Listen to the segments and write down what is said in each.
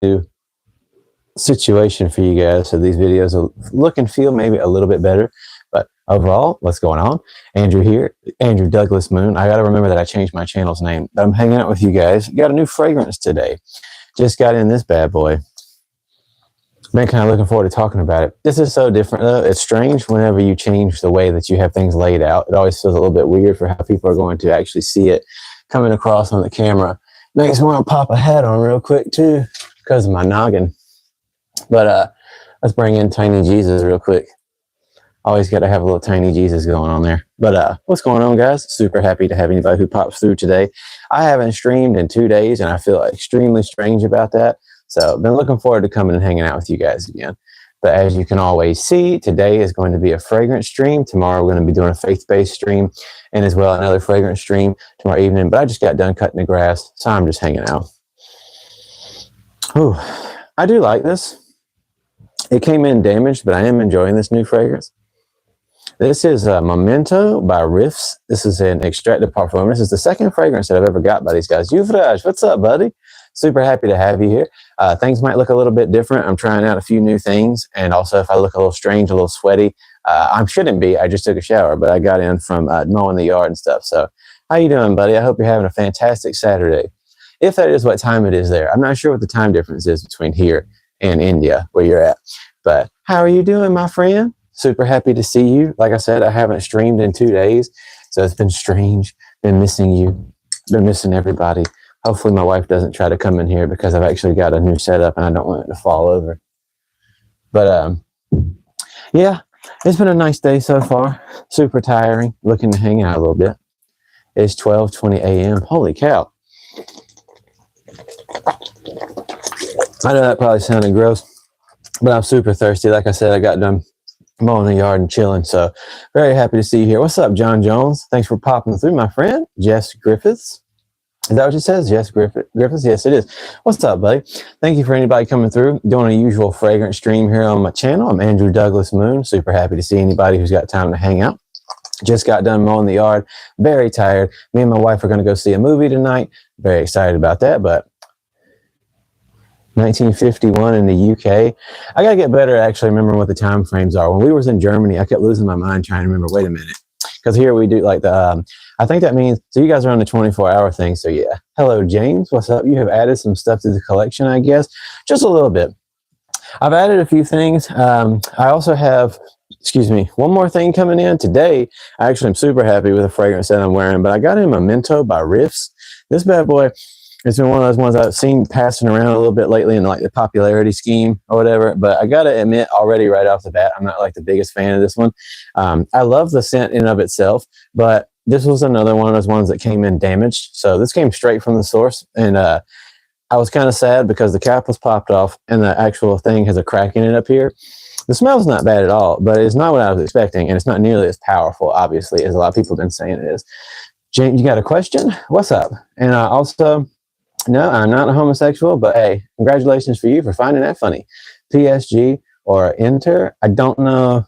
new situation for you guys, so these videos will look and feel maybe a little bit better. But overall, what's going on? Andrew here, Andrew Douglas Moon. I got to remember that I changed my channel's name. But I'm hanging out with you guys. Got a new fragrance today. Just got in this bad boy. Been kind of looking forward to talking about it. This is so different though. It's strange whenever you change the way that you have things laid out. It always feels a little bit weird for how people are going to actually see it coming across on the camera. Makes me want to pop a hat on real quick too because of my noggin. But let's bring in Tiny Jesus real quick. Always got to have a little Tiny Jesus going on there. But what's going on, guys? Super happy to have anybody who pops through today. I haven't streamed in 2 days and I feel extremely strange about that. So I've been looking forward to coming and hanging out with you guys again. But as you can always see, today is going to be a fragrance stream. Tomorrow we're going to be doing a faith-based stream and as well another fragrance stream tomorrow evening. But I just got done cutting the grass, so I'm just hanging out. Ooh, I do like this. It came in damaged, but I am enjoying this new fragrance. This is Memento by Riffs. This is an extracted parfum. This is the second fragrance that I've ever got by these guys. Yuvraj, what's up, buddy? Super happy to have you here. Things might look a little bit different. I'm trying out a few new things. And also if I look a little strange, a little sweaty, I shouldn't be. I just took a shower, but I got in from mowing the yard and stuff. So how you doing, buddy? I hope you're having a fantastic Saturday. If that is what time it is there. I'm not sure what the time difference is between here and India, where you're at. But how are you doing, my friend? Super happy to see you. Like I said, I haven't streamed in 2 days. So it's been strange. Been missing you. Been missing everybody. Hopefully my wife doesn't try to come in here because I've actually got a new setup and I don't want it to fall over. But yeah, it's been a nice day so far. Super tiring. Looking to hang out a little bit. It's 12:20 a.m. Holy cow. I know that probably sounded gross, but I'm super thirsty. Like I said, I got done mowing the yard and chilling. So very happy to see you here. What's up, John Jones? Thanks for popping through, my friend. Jess Griffiths. Is that what it says? Jess Griffiths? Yes, it is. What's up, buddy? Thank you for anybody coming through. Doing a usual fragrance stream here on my channel. I'm Andrew Douglas Moon. Super happy to see anybody who's got time to hang out. Just got done mowing the yard. Very tired. Me and my wife are going to go see a movie tonight. Very excited about that, but 1951 in the UK. I got to get better at actually remembering what the time frames are. When we was in Germany, I kept losing my mind trying to remember, wait a minute. Because here we do like the, I think that means, so you guys are on the 24-hour thing. So yeah. Hello, James. What's up? You have added some stuff to the collection, I guess. Just a little bit. I've added a few things. I also have, excuse me, one more thing coming in today. I actually am super happy with the fragrance that I'm wearing, but I got a Memento by Riffs. This bad boy, it's been one of those ones I've seen passing around a little bit lately in like the popularity scheme or whatever. But I got to admit already right off the bat, I'm not like the biggest fan of this one. I love the scent in and of itself, but this was another one of those ones that came in damaged. So this came straight from the source. And I was kind of sad because the cap was popped off and the actual thing has a crack in it up here. The smell's not bad at all, but it's not what I was expecting. And it's not nearly as powerful, obviously, as a lot of people have been saying it is. James, you got a question? What's up? And also, no, I'm not a homosexual, but hey, congratulations for you for finding that funny. PSG or Inter, I don't know.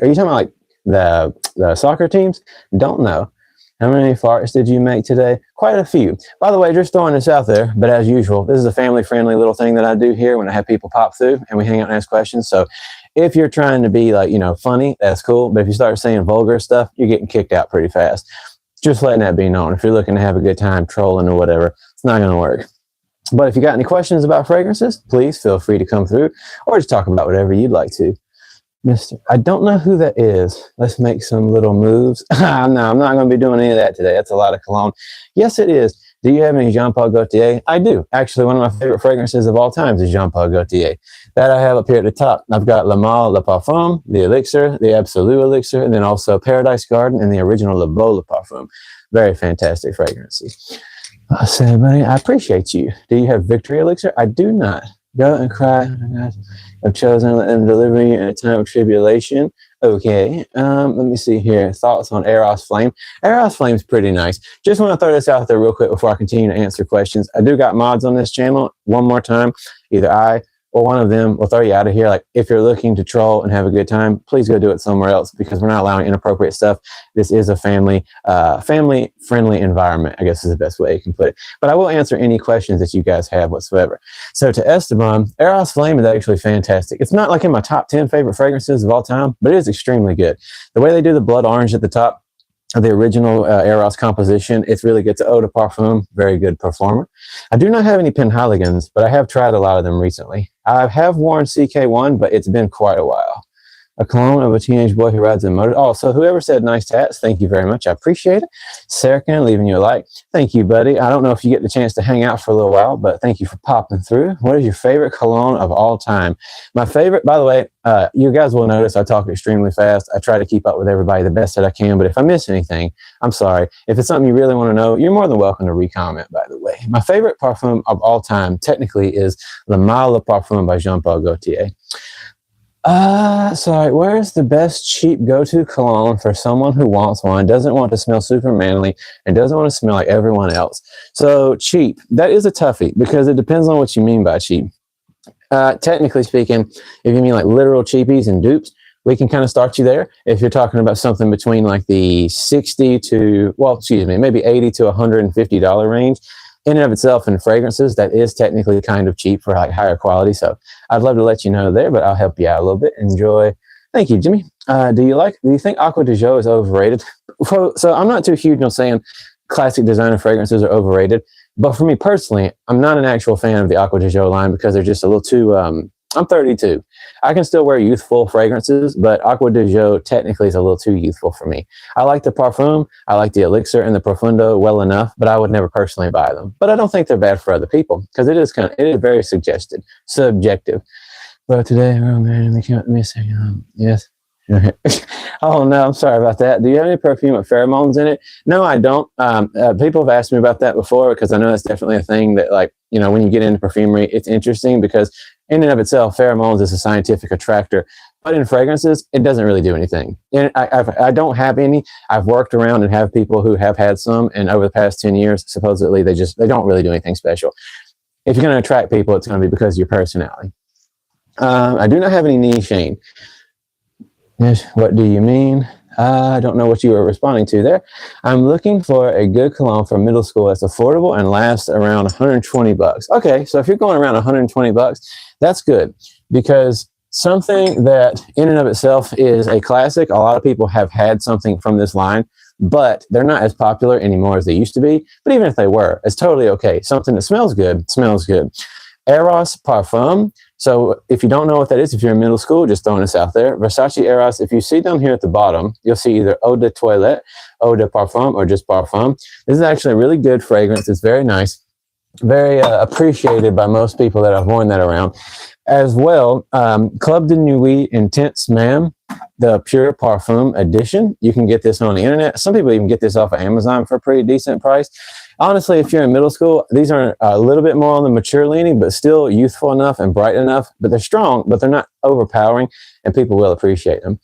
Are you talking about like the soccer teams? Don't know. How many farts did you make today? Quite a few. By the way, just throwing this out there, but as usual, this is a family-friendly little thing that I do here when I have people pop through and we hang out and ask questions. So if you're trying to be like, you know, funny, that's cool. But if you start saying vulgar stuff, you're getting kicked out pretty fast. Just letting that be known. If you're looking to have a good time trolling or whatever, it's not going to work. But if you got any questions about fragrances, please feel free to come through or just talk about whatever you'd like to. Mr. I don't know who that is. Let's make some little moves. No, I'm not going to be doing any of that today. That's a lot of cologne. Yes, it is. Do you have any Jean Paul Gaultier? I do. Actually, one of my favorite fragrances of all time is Jean Paul Gaultier. That I have up here at the top. I've got Le Mal Le Parfum, the Elixir, the Absolute Elixir, and then also Paradise Garden and the original Le Beau Le Parfum. Very fantastic fragrances. I said, buddy, I appreciate you. Do you have Victory Elixir? I do not. Go and cry. I've chosen to let them deliver you in a time of tribulation. Okay, let me see here. Thoughts on Eros Flame. Eros Flame is pretty nice. Just want to throw this out there real quick before I continue to answer questions. I do got mods on this channel. One more time, either I or one of them will throw you out of here. Like, if you're looking to troll and have a good time, please go do it somewhere else, because we're not allowing inappropriate stuff. This is a family friendly environment, I guess is the best way you can put it. But I will answer any questions that you guys have whatsoever. So to Esteban, Eros Flame is actually fantastic. It's not like in my top 10 favorite fragrances of all time, but it is extremely good. The way they do the blood orange at the top of the original Eros composition, it's really good. To eau de parfum, very good performer. I do not have any Penhaligons, but I have tried a lot of them recently. I have worn CK1, but it's been quite a while. A clone of a teenage boy who rides a motor. Oh, so whoever said nice tats, thank you very much. I appreciate it. Serkan, leaving you a like. Thank you, buddy. I don't know if you get the chance to hang out for a little while, but thank you for popping through. What is your favorite cologne of all time? My favorite, by the way, you guys will notice I talk extremely fast. I try to keep up with everybody the best that I can, but if I miss anything, I'm sorry. If it's something you really want to know, you're more than welcome to re-comment, by the way. My favorite parfum of all time, technically, is Le Mal Le Parfum by Jean Paul Gaultier. Sorry, where's the best cheap go-to cologne for someone who wants one, doesn't want to smell super manly, and doesn't want to smell like everyone else? So cheap, that is a toughie, because it depends on what you mean by cheap. Technically speaking, if you mean like literal cheapies and dupes, we can kind of start you there. If you're talking about something between like the maybe $80 to $150 range, in and of itself in fragrances, that is technically kind of cheap for like higher quality. So I'd love to let you know there, but I'll help you out a little bit. Enjoy. Thank you, Jimmy. Do you think Acqua di Gio is overrated? So I'm not too huge on saying classic designer fragrances are overrated, but for me personally, I'm not an actual fan of the Acqua di Gio line, because they're just a little too, I'm 32. I can still wear youthful fragrances, but Acqua di Gio technically is a little too youthful for me. I like the Parfum, I like the Elixir and the Profundo well enough, but I would never personally buy them. But I don't think they're bad for other people, because it is very subjective. But today, oh man, they can't miss it. Yes. Oh no, I'm sorry about that. Do you have any perfume with pheromones in it? No, I don't. People have asked me about that before, because I know that's definitely a thing that, like, you know, when you get into perfumery, it's interesting, because in and of itself, pheromones is a scientific attractor. But in fragrances, it doesn't really do anything. And I don't have any. I've worked around and have people who have had some, and over the past 10 years, supposedly they don't really do anything special. If you're going to attract people, it's going to be because of your personality. I do not have any Nishane. Yes, what do you mean? I don't know what you were responding to there. I'm looking for a good cologne for middle school that's affordable and lasts around 120 bucks. Okay, so if you're going around 120 bucks, that's good, because something that in and of itself is a classic, a lot of people have had something from this line, but they're not as popular anymore as they used to be. But even if they were, it's totally okay. Something that smells good, smells good. Eros Parfum. So if you don't know what that is, if you're in middle school, just throwing this out there. Versace Eros, if you see down here at the bottom, you'll see either Eau de Toilette, Eau de Parfum, or just Parfum. This is actually a really good fragrance. It's very nice, very appreciated by most people that I've worn that around. As well, Club de Nuit Intense Ma'am, the Pure Parfum edition. You can get this on the internet. Some people even get this off of Amazon for a pretty decent price. Honestly, if you're in middle school, these are a little bit more on the mature leaning, but still youthful enough and bright enough. But they're strong, but they're not overpowering, and people will appreciate them.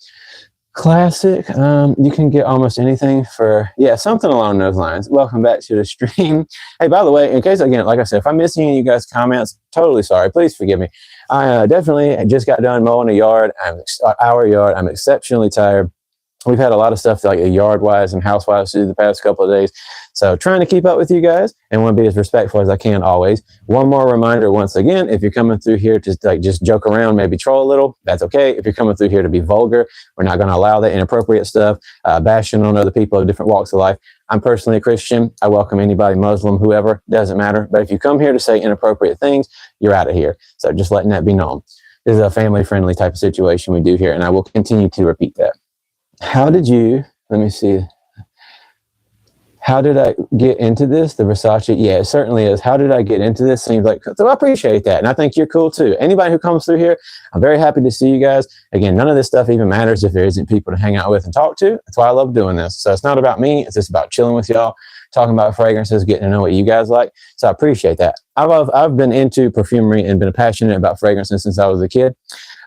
Classic. You can get almost anything for, something along those lines. Welcome back to the stream. Hey, by the way, in case, again, like I said, if I'm missing any of you guys' comments, totally sorry. Please forgive me. I definitely just got done mowing a yard. Our yard. I'm exceptionally tired. We've had a lot of stuff like yard-wise and house-wise to do the past couple of days. So trying to keep up with you guys and want to be as respectful as I can always. One more reminder, once again, if you're coming through here to just joke around, maybe troll a little, that's okay. If you're coming through here to be vulgar, we're not going to allow that inappropriate stuff, bashing on other people of different walks of life. I'm personally a Christian. I welcome anybody, Muslim, whoever, doesn't matter. But if you come here to say inappropriate things, you're out of here. So just letting that be known. This is a family-friendly type of situation we do here, and I will continue to repeat that. How did you, let me see, how did I get into this? The Versace, yeah, it certainly is. How did I get into this? Seems like, so I appreciate that. And I think you're cool too. Anybody who comes through here, I'm very happy to see you guys. Again, none of this stuff even matters if there isn't people to hang out with and talk to. That's why I love doing this. So it's not about me. It's just about chilling with y'all, talking about fragrances, getting to know what you guys like. So I appreciate that. I've been into perfumery and been passionate about fragrances since I was a kid.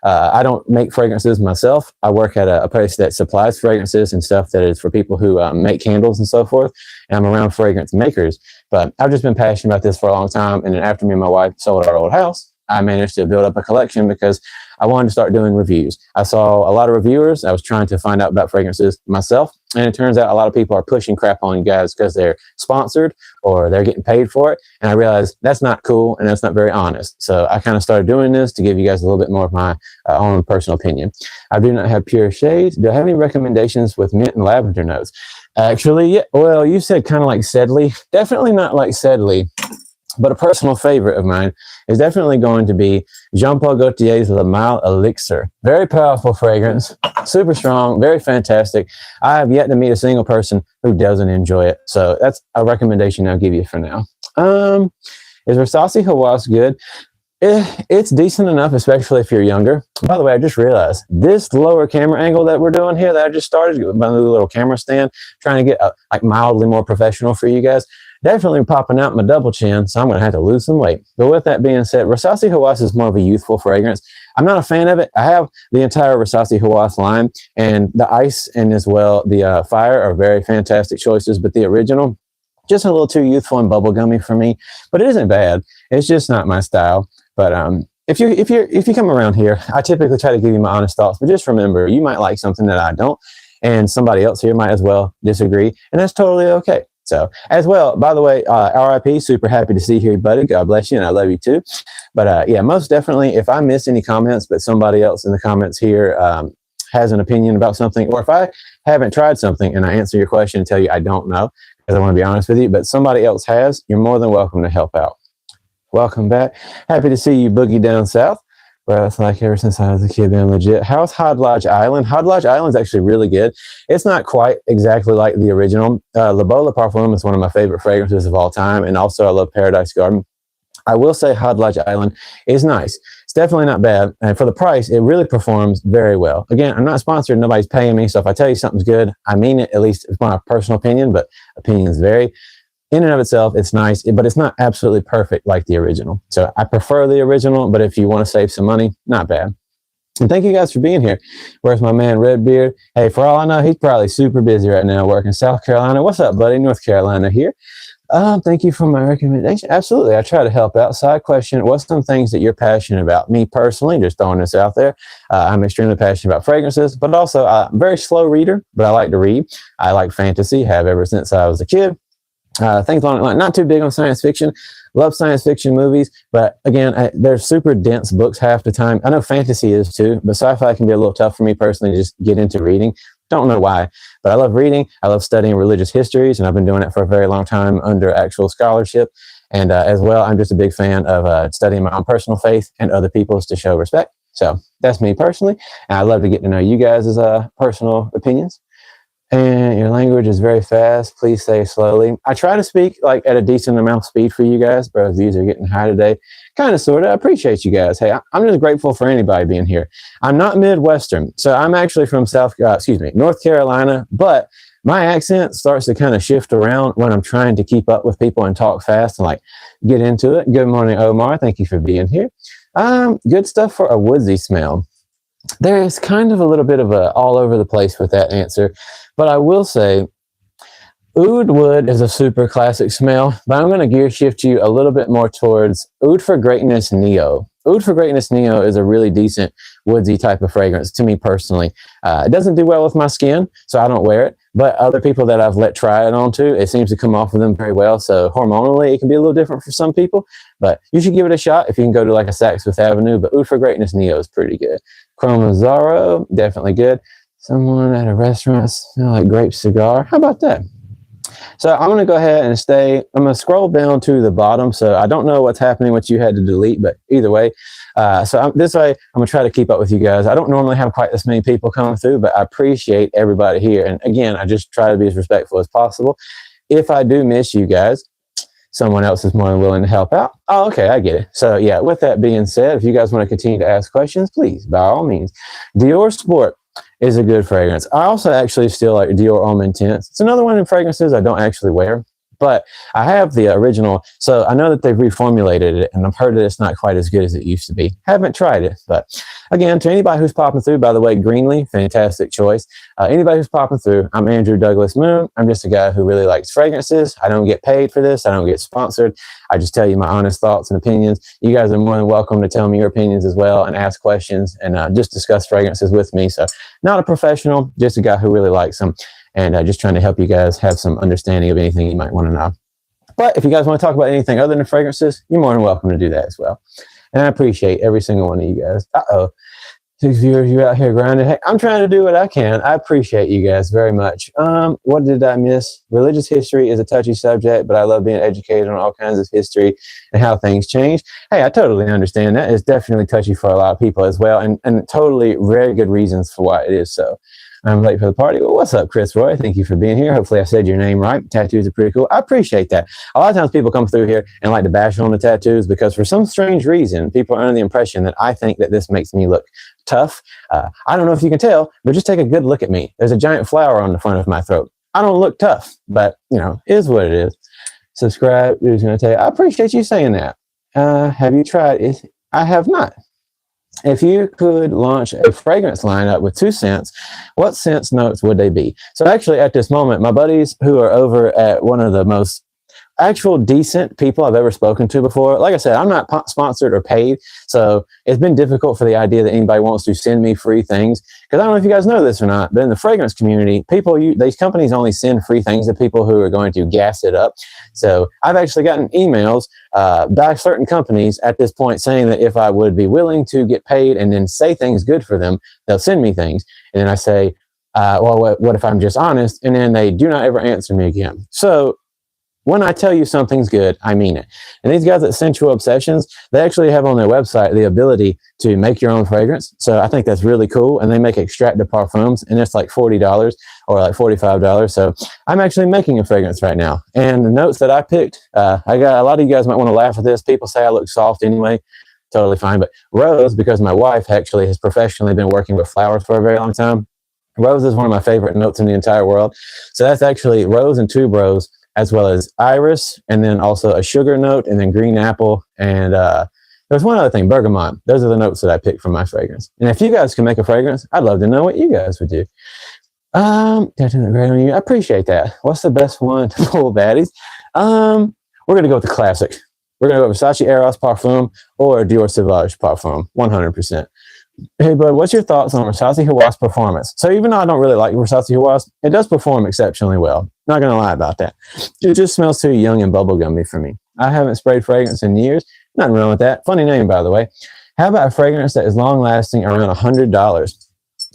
I don't make fragrances myself. I work at a place that supplies fragrances and stuff that is for people who make candles and so forth. And I'm around fragrance makers. But I've just been passionate about this for a long time. And then after me and my wife sold our old house, I managed to build up a collection because I wanted to start doing reviews. I saw a lot of reviewers. I was trying to find out about fragrances myself. And it turns out a lot of people are pushing crap on you guys because they're sponsored or they're getting paid for it. And I realized that's not cool and that's not very honest. So I kind of started doing this to give you guys a little bit more of my own personal opinion. I do not have pure shades. Do I have any recommendations with mint and lavender notes? Actually, yeah. Well, you said kind of like Sedley. Definitely not like Sedley. But a personal favorite of mine is definitely going to be Jean Paul Gaultier's Le Male Elixir. Very powerful fragrance, super strong, very fantastic. I have yet to meet a single person who doesn't enjoy it. So that's a recommendation I'll give you for now. Is Versace Hawass good? It's decent enough, especially if you're younger. By the way, I just realized this lower camera angle that we're doing here that I just started with my new little camera stand, trying to get like mildly more professional for you guys. Definitely popping out my double chin, so I'm going to have to lose some weight. But with that being said, Versace Hawass is more of a youthful fragrance. I'm not a fan of it. I have the entire Versace Hawass line, and the Ice and as well the Fire are very fantastic choices, but the original, just a little too youthful and bubblegummy for me. But it isn't bad. It's just not my style. But if you come around here, I typically try to give you my honest thoughts. But just remember, you might like something that I don't, and somebody else here might as well disagree, and that's totally okay. So as well, by the way, RIP, super happy to see you here, buddy. God bless you, and I love you too. But yeah, most definitely, if I miss any comments, but somebody else in the comments here has an opinion about something, or if I haven't tried something and I answer your question and tell you I don't know, because I want to be honest with you, but somebody else has, you're more than welcome to help out. Welcome back. Happy to see you boogie down south. Well, it's like ever since I was a kid, been legit. How's Hod Lodge Island? Hod Lodge Island is actually really good. It's not quite exactly like the original. Le Beau Le Parfum is one of my favorite fragrances of all time, and also I love Paradise Garden. I will say Hod Lodge Island is nice. It's definitely not bad, and for the price, it really performs very well. Again, I'm not sponsored. Nobody's paying me, so if I tell you something's good, I mean it. At least it's my personal opinion, but opinions vary. In and of itself, it's nice, but it's not absolutely perfect like the original. So I prefer the original, but if you want to save some money, not bad. And thank you guys for being here. Where's my man Redbeard? Hey, for all I know, he's probably super busy right now working South Carolina. What's up, buddy? North Carolina here. Thank you for my recommendation. Absolutely. I try to help out. Side question, what's some things that you're passionate about? Me personally, just throwing this out there. I'm extremely passionate about fragrances, but also I'm a very slow reader, but I like to read. I like fantasy, have ever since I was a kid. Things on like not too big on science fiction. Love science fiction movies, but again, they're super dense books half the time. I know fantasy is too, but sci-fi can be a little tough for me personally to just get into reading. Don't know why, but I love reading. I love studying religious histories, and I've been doing it for a very long time under actual scholarship. And as well, I'm just a big fan of studying my own personal faith and other people's to show respect. So that's me personally, and I love to get to know you guys' personal opinions. And your language is very fast. Please say slowly. I try to speak like at a decent amount of speed for you guys, but views are getting high today. Kind of, sort of. I appreciate you guys. Hey, I'm just grateful for anybody being here. I'm not Midwestern, so I'm actually from North Carolina, but my accent starts to kind of shift around when I'm trying to keep up with people and talk fast and like get into it. Good morning, Omar. Thank you for being here. Good stuff for a woodsy smell. There's kind of a little bit of a all over the place with that answer, but I will say oud wood is a super classic smell, but I'm going to gear shift you a little bit more towards Oud for Greatness Neo. Oud for Greatness Neo is a really decent woodsy type of fragrance to me personally. It doesn't do well with my skin, so I don't wear it, but other people that I've let try it on to, it seems to come off of them very well. So hormonally, it can be a little different for some people, but you should give it a shot if you can go to like a Saks Fifth Avenue, but Oud for Greatness Neo is pretty good. Chromazaro, definitely good. Someone at a restaurant smell like grape cigar. How about that? So I'm going to go ahead and I'm going to scroll down to the bottom. So I don't know what's happening, what you had to delete, but either way. This way, I'm going to try to keep up with you guys. I don't normally have quite this many people coming through, but I appreciate everybody here. And again, I just try to be as respectful as possible. If I do miss you guys, someone else is more than willing to help out. Oh, okay, I get it. So yeah, with that being said, if you guys want to continue to ask questions, please, by all means. Dior Sport is a good fragrance. I also actually still like Dior Homme Intense. It's another one in fragrances I don't actually wear. But I have the original, so I know that they've reformulated it, and I've heard that it's not quite as good as it used to be. Haven't tried it, but again, to anybody who's popping through, by the way, Greenlee, fantastic choice. Anybody who's popping through, I'm Andrew Douglas Moon. I'm just a guy who really likes fragrances. I don't get paid for this. I don't get sponsored. I just tell you my honest thoughts and opinions. You guys are more than welcome to tell me your opinions as well and ask questions and just discuss fragrances with me. So not a professional, just a guy who really likes them, and just trying to help you guys have some understanding of anything you might want to know. But if you guys want to talk about anything other than fragrances, you're more than welcome to do that as well. And I appreciate every single one of you guys. 6 viewers, you out here grinding. Hey, I'm trying to do what I can. I appreciate you guys very much. What did I miss? Religious history is a touchy subject, but I love being educated on all kinds of history and how things change. Hey, I totally understand that. It's definitely touchy for a lot of people as well, and totally very good reasons for why it is so. I'm late for the party. Well, what's up, Chris Roy? Thank you for being here. Hopefully I said your name right. Tattoos are pretty cool. I appreciate that. A lot of times people come through here and like to bash on the tattoos because for some strange reason, people are under the impression that I think that this makes me look tough. I don't know if you can tell, but just take a good look at me. There's a giant flower on the front of my throat. I don't look tough, but is what it is. Subscribe. Who's going to tell you? I appreciate you saying that. Have you tried it? I have not. If you could launch a fragrance lineup with 2 scents, what scents notes would they be? So actually at this moment, my buddies who are over at one of the most actual decent people I've ever spoken to before. Like I said, I'm not sponsored or paid, so it's been difficult for the idea that anybody wants to send me free things. Because I don't know if you guys know this or not, but in the fragrance community, these companies only send free things to people who are going to gas it up. So I've actually gotten emails by certain companies at this point saying that if I would be willing to get paid and then say things good for them, they'll send me things. And then I say, well, what if I'm just honest? And then they do not ever answer me again. So when I tell you something's good, I mean it. And these guys at Sensual Obsessions, they actually have on their website the ability to make your own fragrance. So I think that's really cool. And they make extract de parfums, and it's like $40 or like $45. So I'm actually making a fragrance right now. And the notes that I picked, I got a lot of you guys might want to laugh at this. People say I look soft anyway. Totally fine. But rose, because my wife actually has professionally been working with flowers for a very long time. Rose is one of my favorite notes in the entire world. So that's actually rose and tuberose, as well as iris, and then also a sugar note, and then green apple, and there's one other thing, bergamot. Those are the notes that I picked from my fragrance. And if you guys can make a fragrance, I'd love to know what you guys would do. Great on you. I appreciate that. What's the best one to pull baddies? We're going to go with the classic. We're going to go with Versace Eros Parfum or Dior Sauvage Parfum, 100%. Hey, bud, what's your thoughts on Versace Hawass performance? So even though I don't really like Versace Hawass, it does perform exceptionally well. Not going to lie about that. It just smells too young and bubblegummy for me. I haven't sprayed fragrance in years. Nothing wrong with that. Funny name, by the way. How about a fragrance that is long-lasting around $100?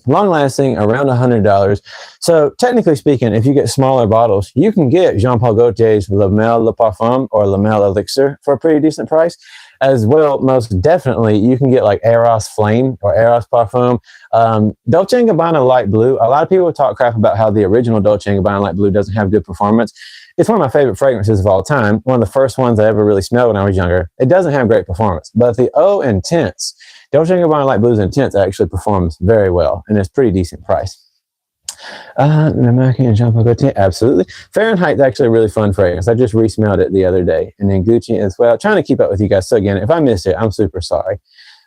Long-lasting around $100. So technically speaking, if you get smaller bottles, you can get Jean Paul Gaultier's La Mel Le Parfum or La Mel Elixir for a pretty decent price. As well, most definitely, you can get like Eros Flame or Eros Parfum. Dolce & Gabbana Light Blue. A lot of people talk crap about how the original Dolce & Gabbana Light Blue doesn't have good performance. It's one of my favorite fragrances of all time. One of the first ones I ever really smelled when I was younger. It doesn't have great performance, but the Intense, Dolce & Gabbana Light Blue's Intense actually performs very well, and it's pretty decent price. American and Jean Paul Gaultier, absolutely. Fahrenheit's actually a really fun fragrance. I just re-smelled it the other day. And then Gucci as well. Trying to keep up with you guys. So again, if I missed it, I'm super sorry.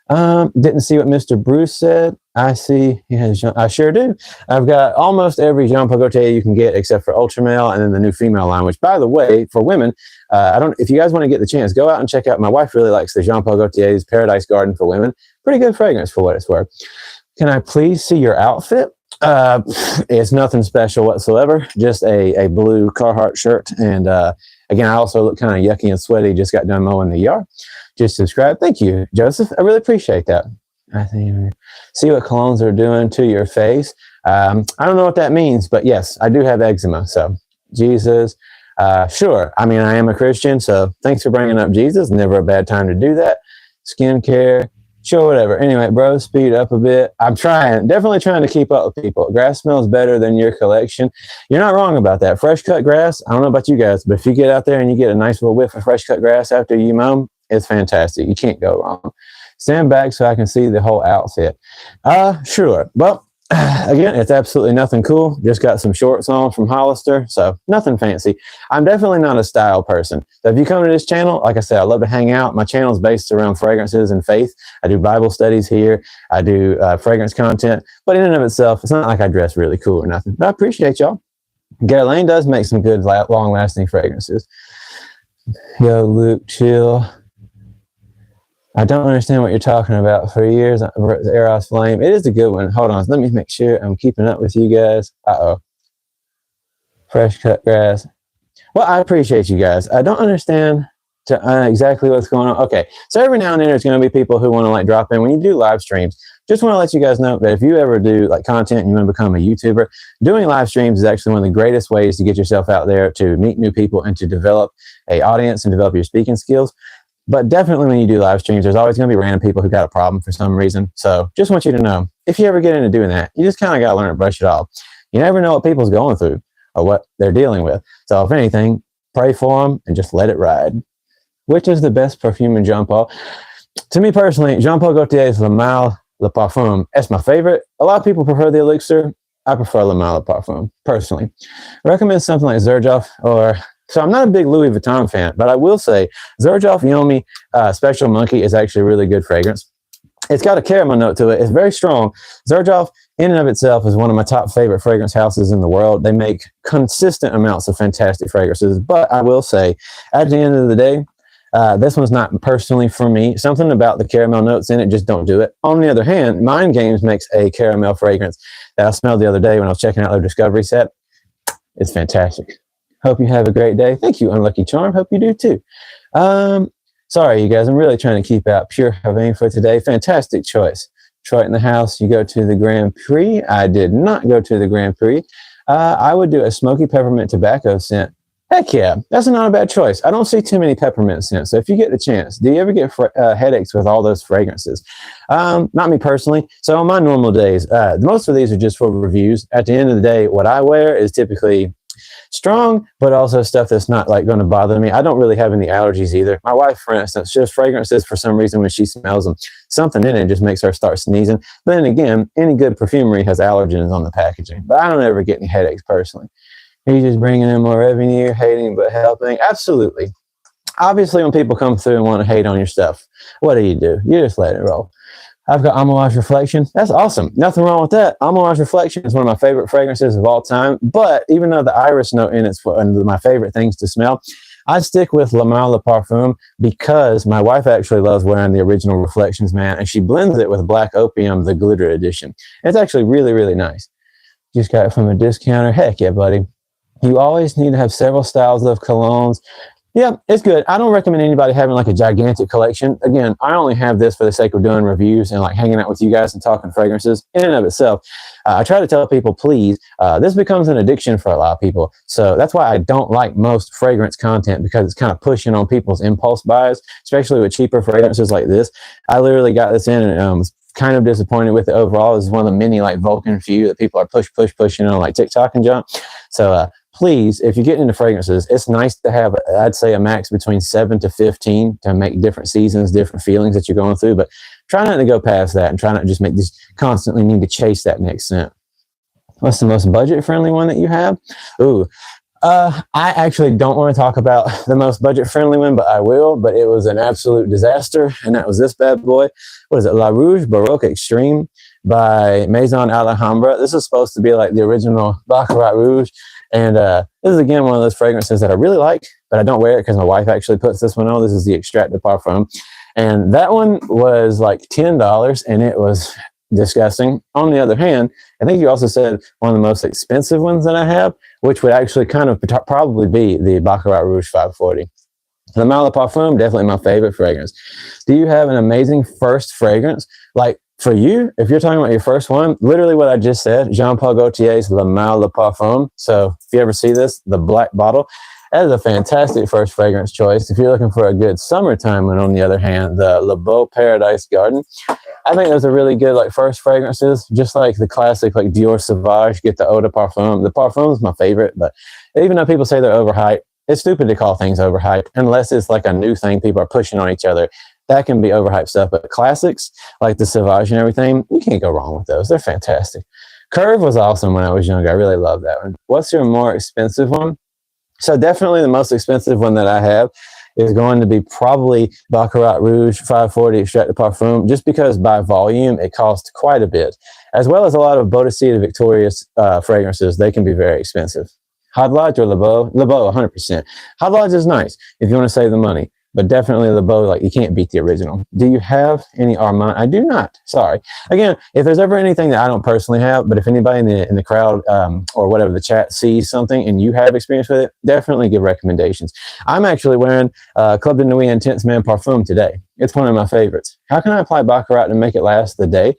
Didn't see what Mr. Bruce said. I see he has I sure do. I've got almost every Jean Paul Gaultier you can get except for Ultramale and then the new female line, which by the way, for women, if you guys want to get the chance, go out and check out. My wife really likes the Jean Paul Gaultier's Paradise Garden for women. Pretty good fragrance for what it's worth. Can I please see your outfit? It's nothing special whatsoever. Just a blue Carhartt shirt. And again, I also look kind of yucky and sweaty. Just got done mowing the yard. Just subscribe. Thank you, Joseph. I really appreciate that. I think see what colognes are doing to your face. I don't know what that means, but yes, I do have eczema. So Jesus, sure. I mean, I am a Christian, so thanks for bringing up Jesus. Never a bad time to do that. Skincare. Sure, whatever. Anyway, bro, speed up a bit. I'm definitely trying to keep up with people. Grass smells better than your collection. You're not wrong about that. Fresh cut grass, I don't know about you guys, but if you get out there and you get a nice little whiff of fresh cut grass after you mow, it's fantastic. You can't go wrong. Stand back so I can see the whole outfit. Sure. Well, Again, it's absolutely nothing cool. Just got some shorts on from Hollister, so nothing fancy. I'm definitely not a style person. So if you come to this channel, like I said, I love to hang out. My channel is based around fragrances and faith. I do Bible studies here. I do fragrance content, but in and of itself, it's not like I dress really cool or nothing. But I appreciate y'all. Guerlain does make some good, long-lasting fragrances. Yo, Luke, chill. I don't understand what you're talking about. For years, Eros Flame. It is a good one. Hold on. Let me make sure I'm keeping up with you guys. Uh-oh. Fresh cut grass. Well, I appreciate you guys. I don't understand exactly what's going on. Okay. So every now and then there's going to be people who want to like drop in. When you do live streams, just want to let you guys know that if you ever do like content and you want to become a YouTuber, doing live streams is actually one of the greatest ways to get yourself out there, to meet new people and to develop an audience and develop your speaking skills. But definitely when you do live streams, there's always going to be random people who got a problem for some reason. So just want you to know, if you ever get into doing that, you just kind of got to learn to brush it off. You never know what people's going through or what they're dealing with. So if anything, pray for them and just let it ride. Which is the best perfume in Jean Paul? To me personally, Jean Paul Gaultier's Le Mal Le Parfum. That's my favorite. A lot of people prefer the Elixir. I prefer Le Mal Le Parfum, personally. I recommend something like Xerjoff or... So I'm not a big Louis Vuitton fan, but I will say Xerjoff Yomi Special Monkey is actually a really good fragrance. It's got a caramel note to it. It's very strong. Xerjoff in and of itself is one of my top favorite fragrance houses in the world. They make consistent amounts of fantastic fragrances, but I will say at the end of the day, this one's not personally for me. Something about the caramel notes in it just don't do it. On the other hand, Mind Games makes a caramel fragrance that I smelled the other day when I was checking out their Discovery set. It's fantastic. Hope you have a great day. Thank you, Unlucky Charm. Hope you do too. Sorry, you guys. I'm really trying to keep out Pure Havane for today. Fantastic choice. Detroit in the house. You go to the Grand Prix. I did not go to the Grand Prix. I would do a smoky peppermint tobacco scent. Heck yeah. That's not a bad choice. I don't see too many peppermint scents. So if you get the chance, do you ever get headaches with all those fragrances? Not me personally. So on my normal days, most of these are just for reviews. At the end of the day, what I wear is typically strong, but also stuff that's not like going to bother me. I don't really have any allergies either. My wife, for instance, she has fragrances for some reason when she smells them. Something in it just makes her start sneezing. But then again, any good perfumery has allergens on the packaging. But I don't ever get any headaches personally. Are you just bringing in more revenue, hating but helping? Absolutely. Obviously, when people come through and want to hate on your stuff, what do? You just let it roll. I've got Amouage Reflection. That's awesome. Nothing wrong with that. Amouage Reflection is one of my favorite fragrances of all time. But even though the iris note in it's one of my favorite things to smell, I stick with Le Mal Le Parfum because my wife actually loves wearing the original Reflections, man. And she blends it with Black Opium, the glitter edition. It's actually really, really nice. Just got it from a discounter. Heck yeah, buddy. You always need to have several styles of colognes. Yeah, it's good. I don't recommend anybody having like a gigantic collection. Again, I only have this for the sake of doing reviews and like hanging out with you guys and talking fragrances in and of itself. I try to tell people, please, this becomes an addiction for a lot of people. So that's why I don't like most fragrance content, because it's kind of pushing on people's impulse buys, especially with cheaper fragrances like this. I literally got this in and was kind of disappointed with it overall. This is one of the many like Vulcan few that people are pushing on like TikTok and junk. So, please, if you get into fragrances, it's nice to have, I'd say, a max between 7 to 15 to make different seasons, different feelings that you're going through. But try not to go past that and try not to just make this constantly need to chase that next scent. What's the most budget-friendly one that you have? Ooh, I actually don't want to talk about the most budget-friendly one, but I will. But it was an absolute disaster, and that was this bad boy. What is it? La Rouge Baroque Extreme by Maison Alhambra. This is supposed to be like the original Baccarat Rouge. And this is, again, one of those fragrances that I really like, but I don't wear it because my wife actually puts this one on. This is the Extrait de Parfum. And that one was like $10, and it was disgusting. On the other hand, I think you also said one of the most expensive ones that I have, which would actually kind of probably be the Baccarat Rouge 540. Le Mal Le Parfum, definitely my favorite fragrance. Do you have an amazing first fragrance? Like, for you, if you're talking about your first one, literally what I just said, Jean Paul Gaultier's Le Mal Le Parfum. So if you ever see this, the black bottle, that is a fantastic first fragrance choice. If you're looking for a good summertime one, on the other hand, the Le Beau Paradise Garden. I think those are really good like first fragrances, just like the classic like Dior Sauvage, get the Eau de Parfum. The Parfum is my favorite, but even though people say they're overhyped, it's stupid to call things overhyped unless it's like a new thing people are pushing on each other. That can be overhyped stuff, but classics like the Sauvage and everything, you can't go wrong with those. They're fantastic. Curve was awesome when I was younger. I really love that one. What's your more expensive one? So definitely the most expensive one that I have is going to be probably Baccarat Rouge 540 Extrait de Parfum, just because by volume it costs quite a bit, as well as a lot of Bodicea Victorious fragrances. They can be very expensive. Hot Lodge or Le Beau? Le Beau, 100%. Hot Lodge is nice if you want to save the money, but definitely Le Beau, like you can't beat the original. Do you have any Armani? I do not. Sorry. Again, if there's ever anything that I don't personally have, but if anybody in the crowd or whatever the chat sees something and you have experience with it, definitely give recommendations. I'm actually wearing Club de Nuit Intense Man Parfum today. It's one of my favorites. How can I apply Baccarat and make it last the day?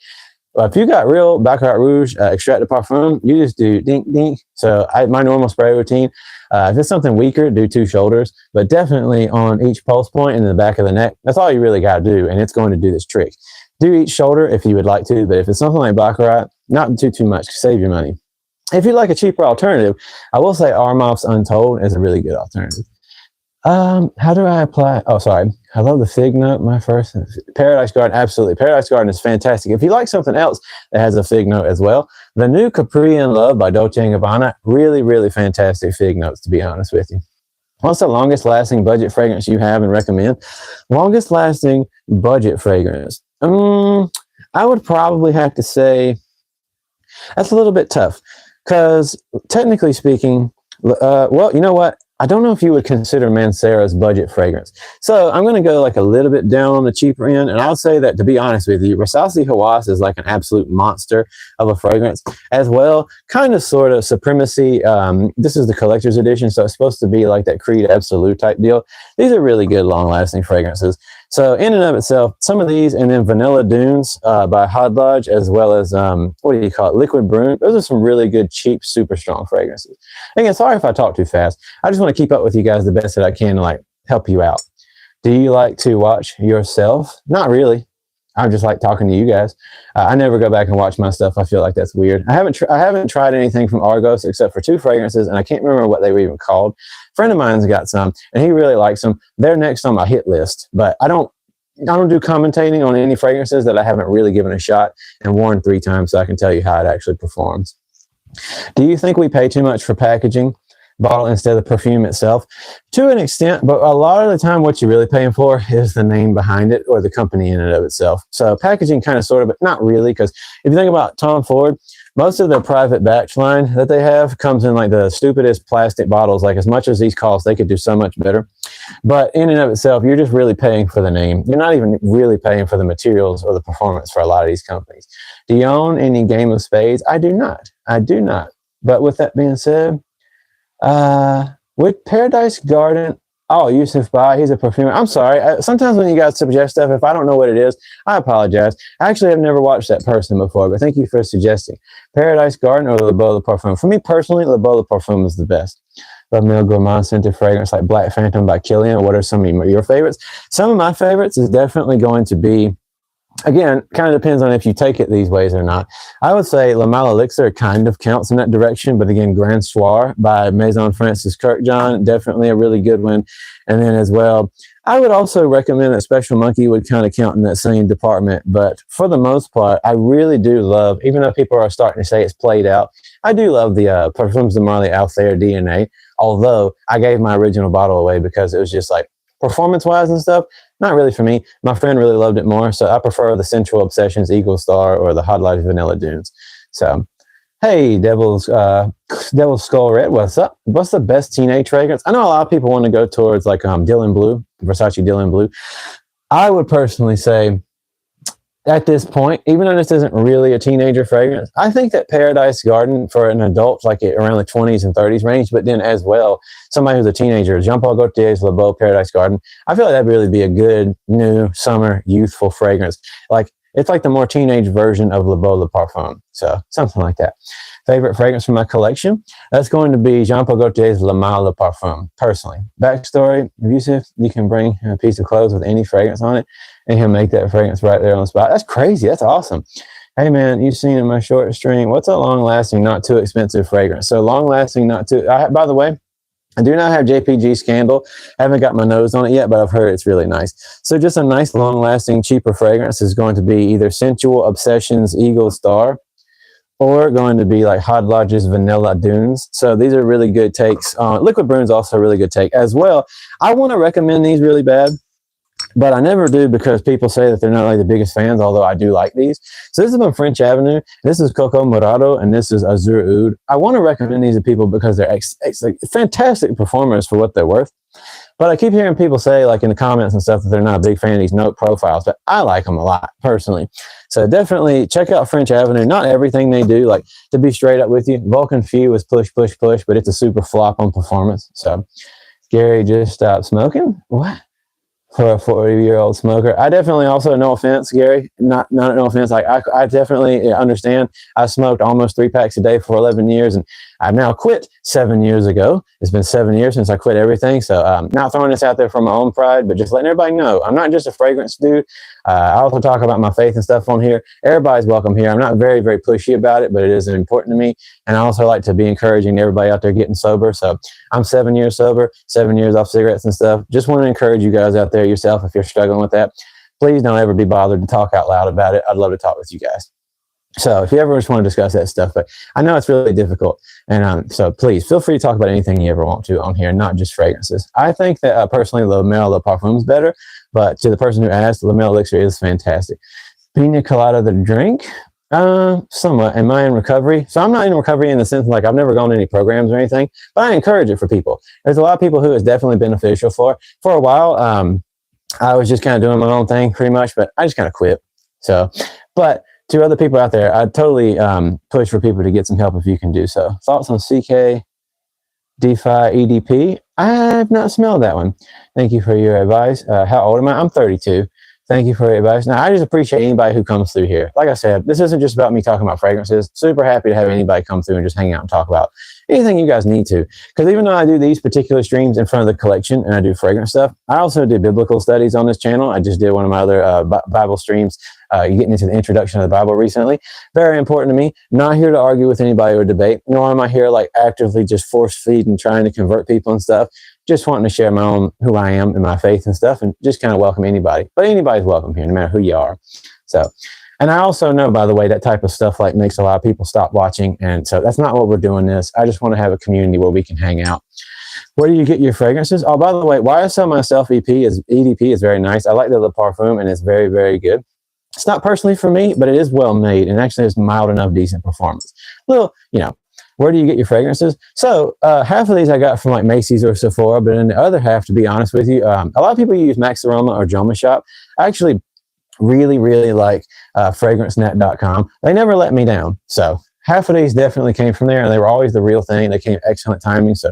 Well, if you got real Baccarat Rouge Extrait de Parfum, you just do dink, dink. So my normal spray routine, if it's something weaker, do 2 shoulders, but definitely on each pulse point and in the back of the neck. That's all you really got to do, and it's going to do this trick. Do each shoulder if you would like to, but if it's something like Baccarat, not too much to save your money. If you'd like a cheaper alternative, I will say Armav's Untold is a really good alternative. How do I apply? Oh, sorry. I love the fig note. My first Paradise Garden. Absolutely. Paradise Garden is fantastic. If you like something else that has a fig note as well, the new Capri in Love by Dolce & Gabbana, really, really fantastic fig notes, to be honest with you. What's the longest lasting budget fragrance you have and recommend? Longest lasting budget fragrance. I would probably have to say that's a little bit tough because technically speaking, well, you know what? I don't know if you would consider Mancera's budget fragrance. So I'm going to go like a little bit down on the cheaper end. And I'll say that, to be honest with you, Ressassi Hawass is like an absolute monster of a fragrance as well. Kind of sort of Supremacy. This is the collector's edition. So it's supposed to be like that Creed Absolute type deal. These are really good long lasting fragrances. So in and of itself, some of these, and then Vanilla Dunes by Hot Lodge, as well as, what do you call it, Liquid Brune. Those are some really good, cheap, super strong fragrances. Again, sorry if I talk too fast. I just want to keep up with you guys the best that I can to like help you out. Do you like to watch yourself? Not really. I just like talking to you guys. I never go back and watch my stuff. I feel like that's weird. I haven't tried anything from Argos except for 2 fragrances, and I can't remember what they were even called. A friend of mine's got some, and he really likes them. They're next on my hit list, but I don't do commentating on any fragrances that I haven't really given a shot and worn 3 times, so I can tell you how it actually performs. Do you think we pay too much for packaging, bottle instead of the perfume itself? To an extent, but a lot of the time what you're really paying for is the name behind it or the company in and of itself. So packaging kind of sort of, but not really, because if you think about Tom Ford, most of their private batch line that they have comes in like the stupidest plastic bottles. Like as much as these cost, they could do so much better. But in and of itself, you're just really paying for the name. You're not even really paying for the materials or the performance for a lot of these companies. Do you own any Game of Spades? I do not. I do not. But with that being said, with Paradise Garden, oh, Yusuf Bai, he's a perfumer. I'm sorry. Sometimes when you guys suggest stuff, if I don't know what it is, I apologize. I actually have never watched that person before, but thank you for suggesting. Paradise Garden or Le Beau Le Parfum? For me personally, Le Beau Le Parfum is the best. Love Mille Gourmand scented fragrance like Black Phantom by Kilian. What are some of your favorites? Some of my favorites is definitely going to be, again, kind of depends on if you take it these ways or not. I would say Le Mal Elixir kind of counts in that direction, but again, Grand Soir by Maison Francis Kirkjohn, definitely a really good one. And then as well, I would also recommend that Special Monkey would kind of count in that same department. But for the most part, I really do love, even though people are starting to say it's played out, I do love the Parfums de Marly Altair DNA, although I gave my original bottle away because it was just like, performance-wise and stuff, not really for me. My friend really loved it more, so I prefer the Sensual Obsessions Eagle Star or the Hot Lodge Vanilla Dunes. So, hey, Devil's Skull Red, what's up? What's the best teenage fragrance? I know a lot of people want to go towards like Dylan Blue, Versace Dylan Blue. I would personally say, at this point, even though this isn't really a teenager fragrance, I think that Paradise Garden for an adult, like around the 20s and 30s range, but then as well, somebody who's a teenager, Jean Paul Gaultier's Le Beau Paradise Garden, I feel like that'd really be a good, new, summer, youthful fragrance. Like, it's like the more teenage version of Le Beau Le Parfum. So, something like that. Favorite fragrance from my collection? That's going to be Jean Paul Gaultier's Le Mal Le Parfum, personally. Backstory, Yusuf, you can bring a piece of clothes with any fragrance on it, and he'll make that fragrance right there on the spot. That's crazy. That's awesome. Hey, man, you've seen in my short string, what's a long-lasting, not too expensive fragrance? So long-lasting, not too... by the way, I do not have JPG Scandal. I haven't got my nose on it yet, but I've heard it's really nice. So just a nice, long-lasting, cheaper fragrance is going to be either Sensual Obsessions Eagle Star or going to be like Hodlodge's Vanilla Dunes. So these are really good takes. Liquid Broom's also a really good take as well. I want to recommend these really bad, but I never do because people say that they're not like the biggest fans, although I do like these. So this is from French Avenue. This is Coco Morado, and this is Azur Oud. I want to recommend these to people because they're like fantastic performers for what they're worth. But I keep hearing people say, like in the comments and stuff, that they're not a big fan of these note profiles, but I like them a lot personally. So definitely check out French Avenue. Not everything they do, like to be straight up with you, Vulcan Few is push, push, push, but it's a super flop on performance. So Gary just stopped smoking. What? For a 40-year-old smoker. I definitely also, no offense, Gary, not no offense. Like I definitely understand. I smoked almost 3 packs a day for 11 years, and I've now quit 7 years ago. It's been 7 years since I quit everything. So not throwing this out there for my own pride, but just letting everybody know I'm not just a fragrance dude. I also talk about my faith and stuff on here. Everybody's welcome here. I'm not very, very pushy about it, but it is important to me. And I also like to be encouraging everybody out there getting sober. So I'm 7 years sober, 7 years off cigarettes and stuff. Just want to encourage you guys out there yourself, if you're struggling with that, please don't ever be bothered to talk out loud about it. I'd love to talk with you guys. So if you ever just want to discuss that stuff, but I know it's really difficult. And so please feel free to talk about anything you ever want to on here, not just fragrances. I think that personally, Le Mel Le Parfum is better, but to the person who asked, Le Mel Elixir is fantastic. Pina Colada, the drink, somewhat. Am I in recovery? So I'm not in recovery in the sense like I've never gone to any programs or anything, but I encourage it for people. There's a lot of people who it's definitely beneficial for. For a while, I was just kind of doing my own thing pretty much, but I just kind of quit. So, but to other people out there, I totally push for people to get some help if you can do so. Thoughts on CK DeFi EDP? I've not smelled that one. Thank you for your advice. How old am I? I'm 32. Thank you for your advice. Now, I just appreciate anybody who comes through here. Like I said, this isn't just about me talking about fragrances. Super happy to have anybody come through and just hang out and talk about anything you guys need to. Because even though I do these particular streams in front of the collection and I do fragrance stuff, I also do biblical studies on this channel. I just did one of my other Bible streams getting into the introduction of the Bible recently. Very important to me. Not here to argue with anybody or debate, nor am I here like actively just force feed and trying to convert people and stuff. Just wanting to share my own, who I am and my faith and stuff, and just kind of welcome anybody. But anybody's welcome here, no matter who you are. So, and I also know, by the way, that type of stuff like makes a lot of people stop watching. And so that's not what we're doing this. I just want to have a community where we can hang out. Where do you get your fragrances? Oh, by the way, YSL Myself EDP is very nice. I like the Le Parfum, and it's very, very good. It's not personally for me, but it is well made, and actually it's mild enough, decent performance. Little, you know, where do you get your fragrances? So half of these I got from like Macy's or Sephora, but in the other half, to be honest with you, a lot of people use Max Aroma or Joma Shop. I actually really, really like FragranceNet.com. They never let me down. So half of these definitely came from there, and they were always the real thing. They came excellent timing. So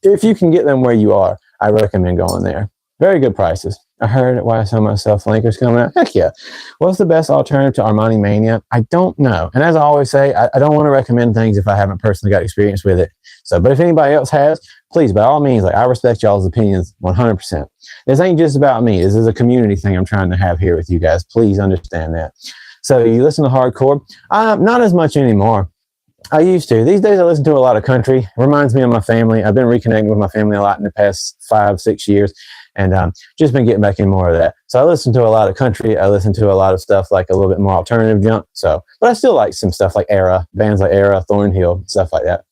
if you can get them where you are, I recommend going there. Very good prices. I heard YSL Myself Flanker's coming out. Heck yeah. What's the best alternative to Armani Mania? I don't know. And as I always say, I don't want to recommend things if I haven't personally got experience with it. So, but if anybody else has, please, by all means, like I respect y'all's opinions 100%. This ain't just about me. This is a community thing I'm trying to have here with you guys. Please understand that. So you listen to hardcore? Not as much anymore. I used to. These days I listen to a lot of country. It reminds me of my family. I've been reconnecting with my family a lot in the past 5-6 years. And just been getting back in more of that. So I listen to a lot of country. I listen to a lot of stuff like a little bit more alternative junk. So, but I still like some stuff like Era, bands like Era, Thornhill, stuff like that.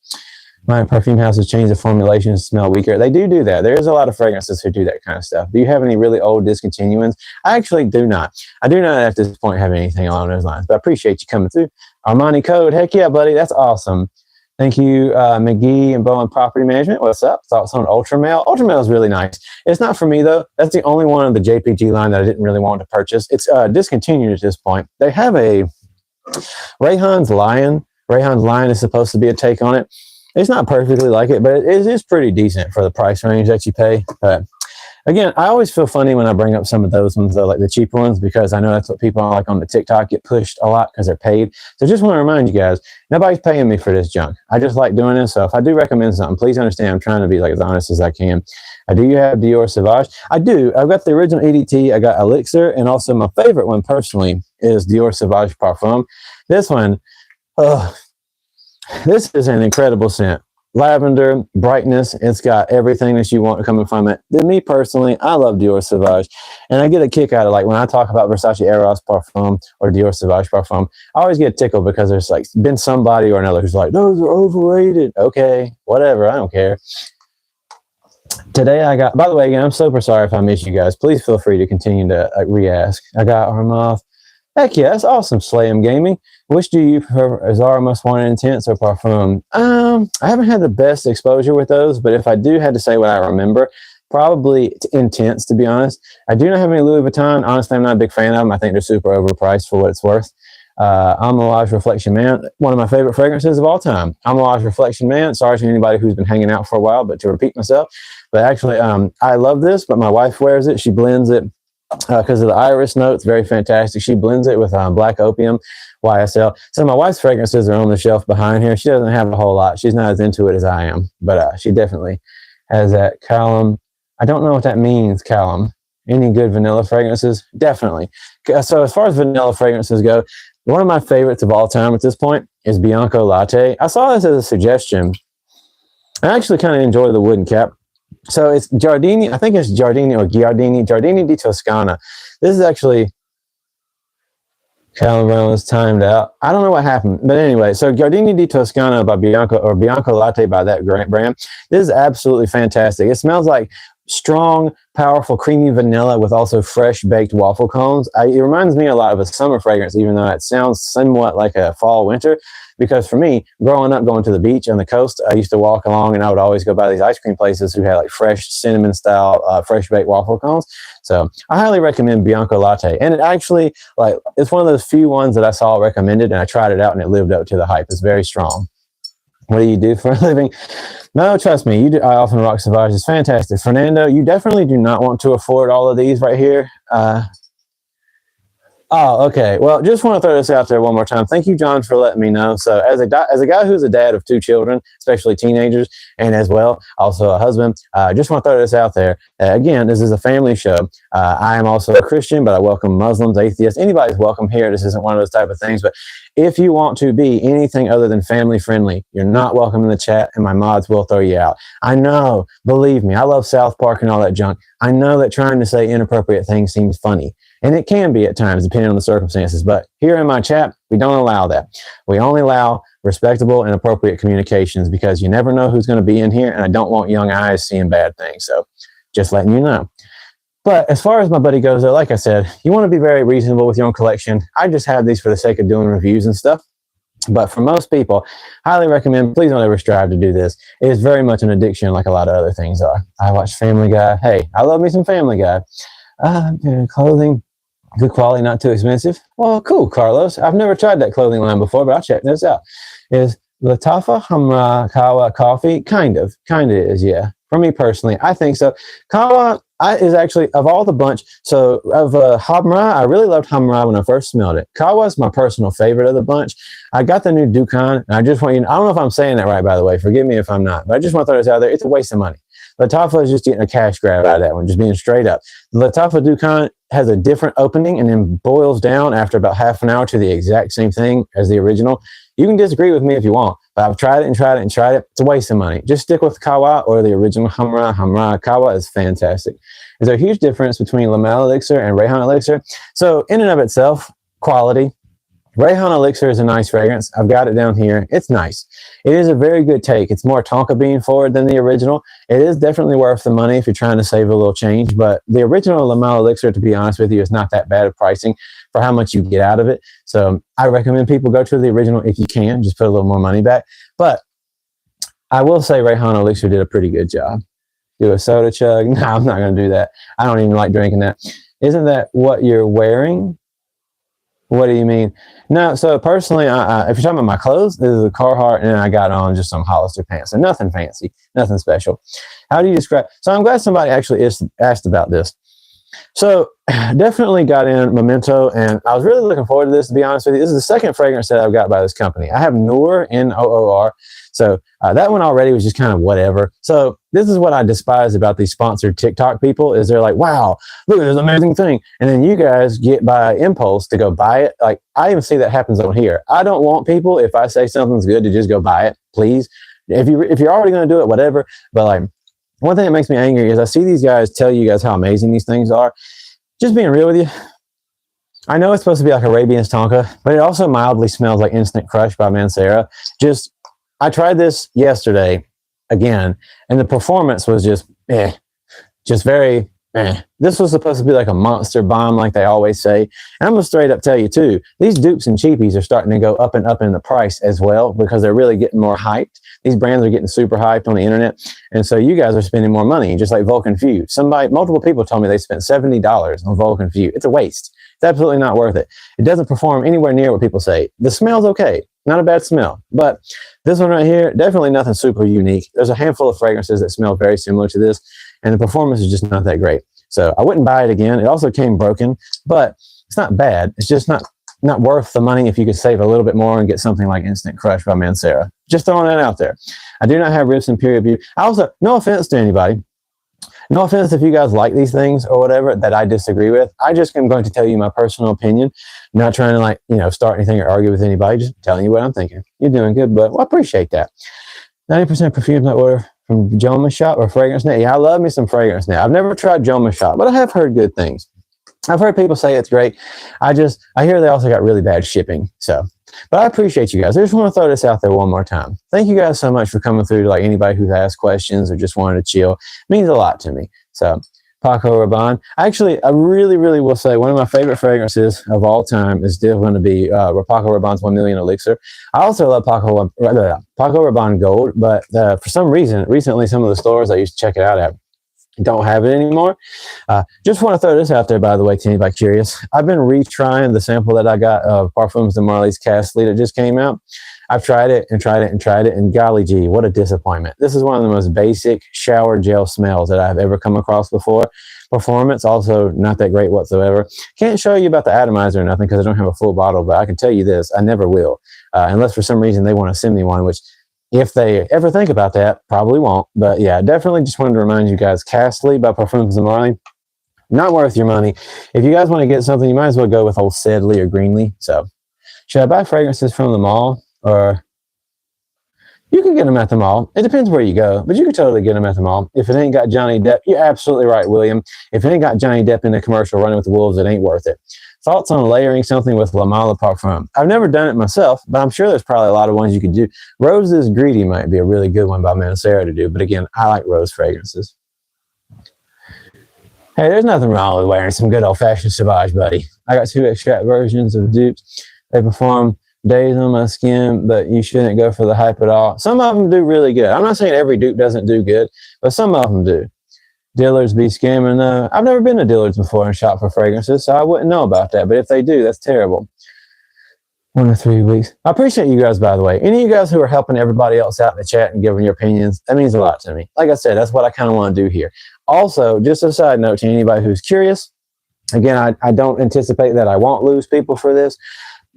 My perfume houses change the formulation to smell weaker. They do that. There is a lot of fragrances who do that kind of stuff. Do you have any really old discontinuings? I actually do not. I do not at this point have anything along those lines, but I appreciate you coming through. Armani Code, heck yeah, buddy. That's awesome. Thank you, McGee and Bowen Property Management. What's up? Thoughts on Ultramel? Ultramel is really nice. It's not for me, though. That's the only one of the JPG line that I didn't really want to purchase. It's discontinued at this point. They have a Rayhan's Lion. Rayhan's Lion is supposed to be a take on it. It's not perfectly like it, but it is pretty decent for the price range that you pay. But again, I always feel funny when I bring up some of those ones, though, like the cheaper ones, because I know that's what people like on the TikTok get pushed a lot because they're paid. So just want to remind you guys, nobody's paying me for this junk. I just like doing this. So if I do recommend something, please understand I'm trying to be like as honest as I can. Do you have Dior Sauvage? I do. I've got the original EDT. I got Elixir, and also my favorite one personally is Dior Sauvage Parfum. This one, this is an incredible scent. lavender, brightness. It's got everything that you want coming from it. Then me personally, I love Dior Sauvage. And I get a kick out of, like, when I talk about Versace Eros Parfum or Dior Sauvage Parfum, I always get tickled because there's like been somebody or another who's like, those are overrated. Okay, whatever. I don't care. Today I got, by the way, again, I'm super sorry if I missed you guys. Please feel free to continue to re-ask. I got Armaf. Heck yeah, that's awesome, Slam Gaming. Which do you prefer, Zara Most Wanted Intense or Parfum? I haven't had the best exposure with those, but if I do had to say what I remember, probably Intense, to be honest. I do not have any Louis Vuitton. Honestly, I'm not a big fan of them. I think they're super overpriced for what it's worth. Amouage Reflection Man, one of my favorite fragrances of all time. Amouage Reflection Man. Sorry to anybody who's been hanging out for a while, but to repeat myself. But actually, I love this, but my wife wears it. She blends it because of the iris notes. Very fantastic. She blends it with Black Opium YSL. So my wife's fragrances are on the shelf behind here. She doesn't have a whole lot. She's not as into it as I am, but she definitely has that. Callum. I don't know what that means, Callum. Any good vanilla fragrances? Definitely. So as far as vanilla fragrances go, one of my favorites of all time at this point is Bianco Latte. I saw this as a suggestion. I actually kind of enjoy the wooden cap. So it's Giardini, I think it's Giardini or Giardini di Toscana. This is actually, Callum Brown was timed out. I don't know what happened, but anyway, so Giardini di Toscana by Bianco, or Bianco Latte by that brand. This is absolutely fantastic. It smells like strong, powerful, creamy vanilla with also fresh baked waffle cones. It reminds me a lot of a summer fragrance, even though it sounds somewhat like a fall winter. Because for me, growing up, going to the beach on the coast, I used to walk along and I would always go by these ice cream places who had like fresh cinnamon style, fresh baked waffle cones. So I highly recommend Bianco Latte. And it actually, like, it's one of those few ones that I saw recommended and I tried it out and it lived up to the hype. It's very strong. What do you do for a living? No, trust me, I often rock Sauvage. It's fantastic. Fernando, you definitely do not want to afford all of these right here. Oh, okay. Well, just want to throw this out there one more time. Thank you, John, for letting me know. So as a guy who's a dad of 2 children, especially teenagers, and as well, also a husband, just want to throw this out there. Again, this is a family show. I am also a Christian, but I welcome Muslims, atheists. Anybody's welcome here. This isn't one of those type of things. But if you want to be anything other than family friendly, you're not welcome in the chat, and my mods will throw you out. I know. Believe me, I love South Park and all that junk. I know that trying to say inappropriate things seems funny. And it can be at times, depending on the circumstances. But here in my chat, we don't allow that. We only allow respectable and appropriate communications because you never know who's going to be in here. And I don't want young eyes seeing bad things. So just letting you know. But as far as my buddy goes, though, like I said, you want to be very reasonable with your own collection. I just have these for the sake of doing reviews and stuff. But for most people, highly recommend, please don't ever strive to do this. It is very much an addiction like a lot of other things are. I watch Family Guy. Hey, I love me some Family Guy. Clothing. Good quality, not too expensive. Well, cool, Carlos. I've never tried that clothing line before, but I'll check this out. Is Latafa Hamra Kawa coffee? Kind of is, yeah. For me personally, I think so. Kawa is actually, of all the bunch, so of Hamra, I really loved Hamra when I first smelled it. Kawa is my personal favorite of the bunch. I got the new Dukan, and I just want you to, I don't know if I'm saying that right, by the way. Forgive me if I'm not, but I just want to throw this out there. It's a waste of money. Latafa is just getting a cash grab out of that one, just being straight up. Latafa Dukan has a different opening and then boils down after about half an hour to the exact same thing as the original. You can disagree with me if you want, but I've tried it and tried it and tried it. It's a waste of money. Just stick with Kawa or the original Hamra. Hamra Kawa is fantastic. Is there a huge difference between Lamal Elixir and Rayhan Elixir? So in and of itself, quality. Rayhan Elixir is a nice fragrance. I've got it down here. It's nice. It is a very good take. It's more tonka bean forward than the original. It is definitely worth the money if you're trying to save a little change, but the original Lamal Elixir, to be honest with you, is not that bad of pricing for how much you get out of it. So I recommend people go to the original if you can. Just put a little more money back. But I will say Rayhan Elixir did a pretty good job. Do a soda chug? No, I'm not going to do that. I don't even like drinking that. Isn't that what you're wearing? What do you mean? No, so personally, if you're talking about my clothes, this is a Carhartt, and then I got on just some Hollister pants. So nothing fancy, nothing special. How do you describe? So I'm glad somebody actually asked about this. So definitely got in Memento, and I was really looking forward to this, to be honest with you. This is the second fragrance that I've got by this company. I have Noor, N-O-O-R. So that one already was just kind of whatever. So this is what I despise about these sponsored TikTok people is they're like, wow, look at this amazing thing. And then you guys get by impulse to go buy it. Like I even see that happens on here. I don't want people, if I say something's good, to just go buy it. Please if you're already going to do it, whatever. But like, one thing that makes me angry is I see these guys tell you guys how amazing these things are. Just being real with you, I know it's supposed to be like Arabian's Tonka, but it also mildly smells like Instant Crush by Mancera. I tried this yesterday again, and the performance was just very. This was supposed to be like a monster bomb, like they always say. And I'm gonna straight up tell you too, these dupes and cheapies are starting to go up and up in the price as well, because they're really getting more hyped. These brands are getting super hyped on the internet, and so you guys are spending more money, just like Vulcan Few. Multiple people told me they spent $70 on Vulcan Few. It's a waste. It's absolutely not worth it. It doesn't perform anywhere near what people say. The smell's okay, not a bad smell, but this one right here, definitely nothing super unique. There's a handful of fragrances that smell very similar to this, and the performance is just not that great. So I wouldn't buy it again. It also came broken, but it's not bad. It's just not worth the money if you could save a little bit more and get something like Instant Crush by Mancera. Just throwing that out there. I do not have Ribs Imperial View. I also, no offense to anybody. No offense if you guys like these things or whatever that I disagree with. I just am going to tell you my personal opinion. I'm not trying to start anything or argue with anybody. Just telling you what I'm thinking. You're doing good, but I appreciate that. 90% perfumes I order from Joma Shop or Fragrance Net. Yeah, I love me some Fragrance Net. I've never tried Joma Shop, but I have heard good things. I've heard people say it's great. I hear they also got really bad shipping. But I appreciate you guys. I just want to throw this out there one more time. Thank you guys so much for coming through to like anybody who's asked questions or just wanted to chill. It means a lot to me. So Paco Rabanne. Actually, I really, really will say one of my favorite fragrances of all time is still going to be Paco Rabanne's 1 Million Elixir. I also love Paco Rabanne Gold, but for some reason, recently some of the stores I used to check it out at don't have it anymore. Just want to throw this out there, by the way, to anybody curious. I've been retrying the sample that I got of Parfums de Marly's Castle that just came out. I've tried it, and golly gee, what a disappointment. This is one of the most basic shower gel smells that I've ever come across before. Performance, also not that great whatsoever. Can't show you about the atomizer or nothing because I don't have a full bottle, but I can tell you this, I never will. Unless for some reason they want to send me one, which if they ever think about that, probably won't. But yeah, definitely just wanted to remind you guys, Castle by Parfums de Marly, not worth your money. If you guys want to get something, you might as well go with old Sedley or Greenlee. So should I buy fragrances from the mall? Or you can get them at the mall. It depends where you go, but you can totally get them at the mall. If it ain't got Johnny Depp, you're absolutely right, William. If it ain't got Johnny Depp in the commercial running with the wolves, it ain't worth it. Thoughts on layering something with La Mala Parfum? I've never done it myself, but I'm sure there's probably a lot of ones you could do. Rose is Greedy might be a really good one by Mancera to do, but again, I like rose fragrances. Hey, there's nothing wrong with wearing some good old-fashioned Sauvage, buddy. I got 2 extract versions of dupes. They perform days on my skin, but you shouldn't go for the hype at all. Some of them do really good. I'm not saying every dupe doesn't do good, but some of them do. Dillards be scamming though. I've never been to Dillards before and shop for fragrances, so I wouldn't know about that. But if they do, that's terrible. 1 or 3 weeks. I appreciate you guys, by the way. Any of you guys who are helping everybody else out in the chat and giving your opinions, that means a lot to me. Like I said, that's what I kind of want to do here. Also, just a side note to anybody who's curious, again, I don't anticipate that I won't lose people for this,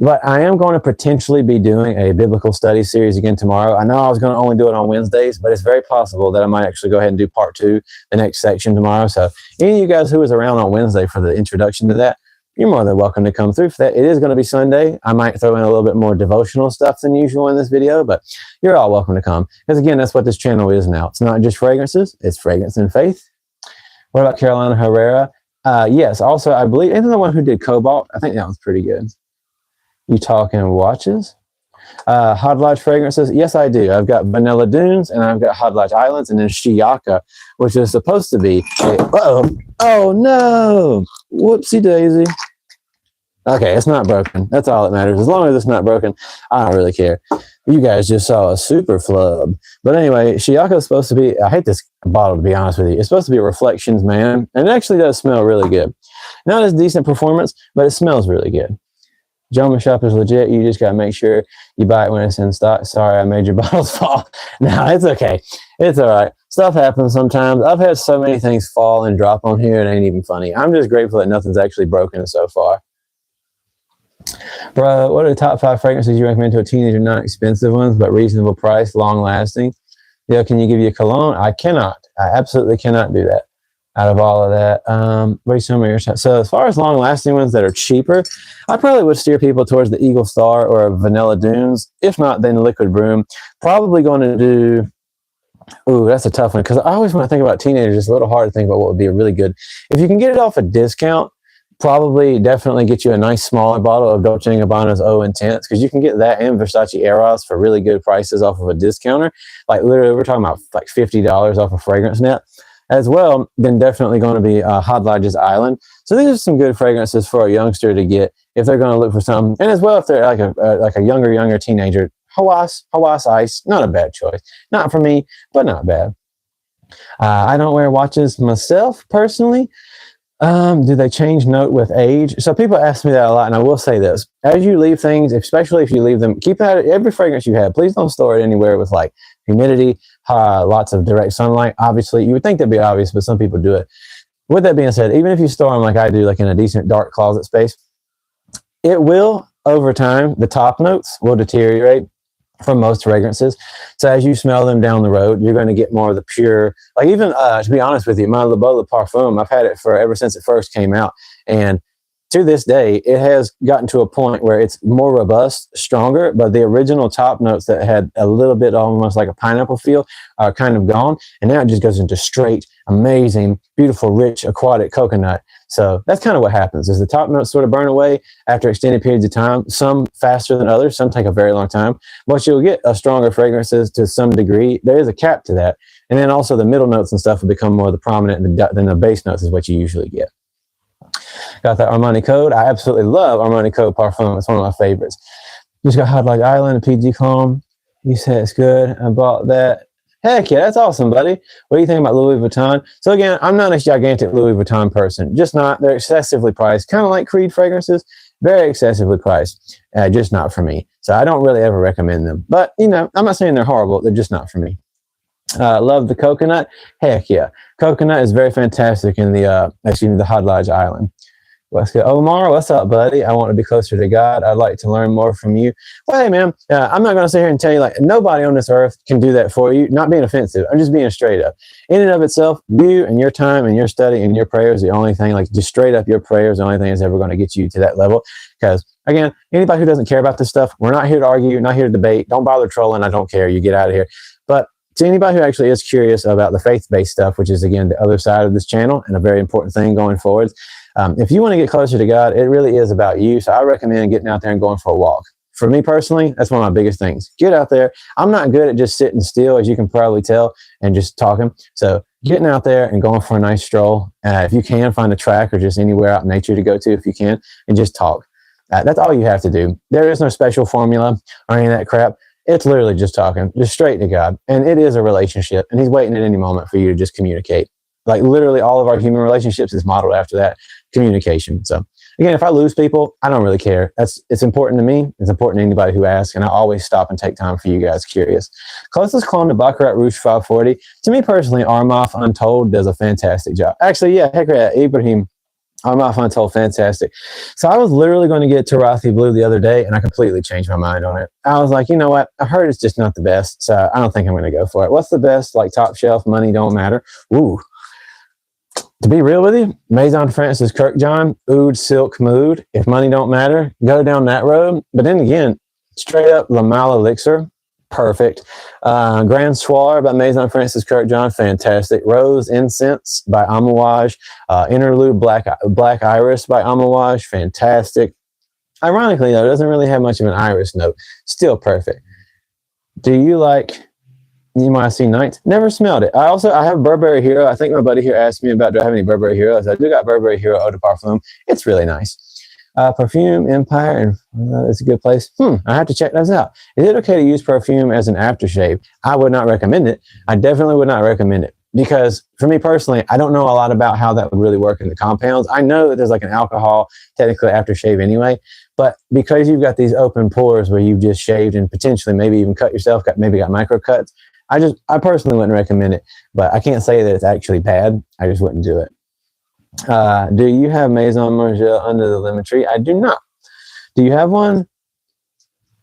but I am going to potentially be doing a biblical study series again tomorrow. I know I was going to only do it on Wednesdays, but it's very possible that I might actually go ahead and do part 2, the next section tomorrow. So any of you guys who was around on Wednesday for the introduction to that, you're more than welcome to come through for that. It is going to be Sunday. I might throw in a little bit more devotional stuff than usual in this video, but you're all welcome to come. Because again, that's what this channel is now. It's not just fragrances, it's fragrance and faith. What about Carolina Herrera? Yes, also, I believe, isn't the one who did Cobalt? I think that one's pretty good. You talking watches? Hot Lodge fragrances? Yes, I do. I've got Vanilla Dunes and I've got Hot Lodge Islands and then Shiaka, which is supposed to be oh no! Whoopsie daisy. Okay, it's not broken. That's all that matters. As long as it's not broken, I don't really care. You guys just saw a super flub. But anyway, Shiaka is supposed to be, I hate this bottle to be honest with you. It's supposed to be a Reflections Man, and it actually does smell really good. Not as decent performance, but it smells really good. Joma Shop is legit. You just got to make sure you buy it when it's in stock. Sorry, I made your bottles fall. No, it's okay. It's all right. Stuff happens sometimes. I've had so many things fall and drop on here. It ain't even funny. I'm just grateful that nothing's actually broken so far. Bro, what are the top 5 fragrances you recommend to a teenager? Not expensive ones, but reasonable price, long lasting. Yeah, can you give you a cologne? I cannot. I absolutely cannot do that. out of all of that. What are some of your so as far as long lasting ones that are cheaper, I probably would steer people towards the Eagle Star or Vanilla Dunes. If not, then Liquid Broom. Probably going to do. Ooh, that's a tough one because I always, when I think about teenagers, it's a little hard to think about what would be a really good. If you can get it off a discount, probably definitely get you a nice smaller bottle of Dolce & Gabbana's Eau Intense, because you can get that and Versace Eros for really good prices off of a discounter. Like literally, we're talking about like $50 off of Fragrance Net. As well, then definitely going to be Hot Lodge's Island. So these are some good fragrances for a youngster to get if they're going to look for something. And as well, if they're like a younger teenager, Hawas Ice, not a bad choice. Not for me, but not bad. I don't wear watches myself personally. Do they change note with age? So people ask me that a lot, and I will say this: as you leave things, especially if you leave them, keep that every fragrance you have. Please don't store it anywhere with like humidity, lots of direct sunlight. Obviously, you would think that'd be obvious, but some people do it. With that being said, even if you store them like I do, like in a decent dark closet space, it will over time. The top notes will deteriorate from most fragrances. So as you smell them down the road, you're going to get more of the pure, like even to be honest with you, my Le Beau Parfum, I've had it for ever since it first came out. And to this day, it has gotten to a point where it's more robust, stronger, but the original top notes that had a little bit almost like a pineapple feel are kind of gone. And now it just goes into straight, amazing, beautiful, rich, aquatic coconut. So that's kind of what happens is the top notes sort of burn away after extended periods of time, some faster than others, some take a very long time, but you'll get a stronger fragrances to some degree. There is a cap to that. And then also the middle notes and stuff will become more the prominent than the base notes is what you usually get. Got that Armani Code. I absolutely love Armani Code Parfum. It's one of my favorites. Just got Hot Lodge Island, a PG Calm. You said it's good. I bought that. Heck yeah, that's awesome, buddy. What do you think about Louis Vuitton? So again, I'm not a gigantic Louis Vuitton person. Just not. They're excessively priced. Kind of like Creed fragrances. Very excessively priced. Just not for me. So I don't really ever recommend them. But, you know, I'm not saying they're horrible. They're just not for me. Love the coconut. Heck yeah. Coconut is very fantastic in the Hot Lodge Island. Let's go. Omar, what's up, buddy? I want to be closer to God. I'd like to learn more from you. Well, hey, man, I'm not going to sit here and tell you, like, nobody on this earth can do that for you. Not being offensive. I'm just being straight up. In and of itself, you and your time and your study and your prayers, the only thing, like, just straight up your prayers, the only thing that's ever going to get you to that level. Because, again, anybody who doesn't care about this stuff, we're not here to argue, not here to debate. Don't bother trolling. I don't care. You get out of here. But to anybody who actually is curious about the faith-based stuff, which is, again, the other side of this channel and a very important thing going forward, if you want to get closer to God, it really is about you. So I recommend getting out there and going for a walk. For me personally, that's one of my biggest things. Get out there. I'm not good at just sitting still, as you can probably tell, and just talking. So getting out there and going for a nice stroll. If you can, find a track or just anywhere out in nature to go to if you can, and just talk. That's all you have to do. There is no special formula or any of that crap. It's literally just talking, just straight to God. And it is a relationship. And he's waiting at any moment for you to just communicate. Like literally all of our human relationships is modeled after that communication. So again, if I lose people, I don't really care. It's important to me. It's important to anybody who asks. And I always stop and take time for you guys curious. Closest clone to Baccarat Rouge 540. To me personally, Armaf Untold does a fantastic job. Actually, yeah, heck yeah, Ibrahim. Armaf Untold, fantastic. So I was literally going to get Taarathi Blue the other day, and I completely changed my mind on it. I was like, you know what? I heard it's just not the best, so I don't think I'm going to go for it. What's the best? Like top shelf, money don't matter. Ooh. To be real with you, Maison Francis Kirkjohn, Oud Silk Mood. If money don't matter, go down that road. But then again, straight up La Mal Elixir, perfect. Grand Soir by Maison Francis Kirkjohn, fantastic. Rose Incense by Amouage. Interlude Black Iris by Amouage, fantastic. Ironically, though, it doesn't really have much of an iris note. Still perfect. Do you like NYC Nights? Never smelled it. I have Burberry Hero. I think my buddy here asked me about, do I have any Burberry Heroes? I do got Burberry Hero Eau de Parfum. It's really nice. Perfume Empire, and it's a good place. I have to check those out. Is it okay to use perfume as an aftershave? I would not recommend it. I definitely would not recommend it because for me personally, I don't know a lot about how that would really work in the compounds. I know that there's like an alcohol technically aftershave anyway, but because you've got these open pores where you've just shaved and potentially maybe even cut yourself, maybe got micro cuts, I personally wouldn't recommend it, but I can't say that it's actually bad. I just wouldn't do it. Do you have Maison Margiela under the lemon tree? I do not. Do you have one?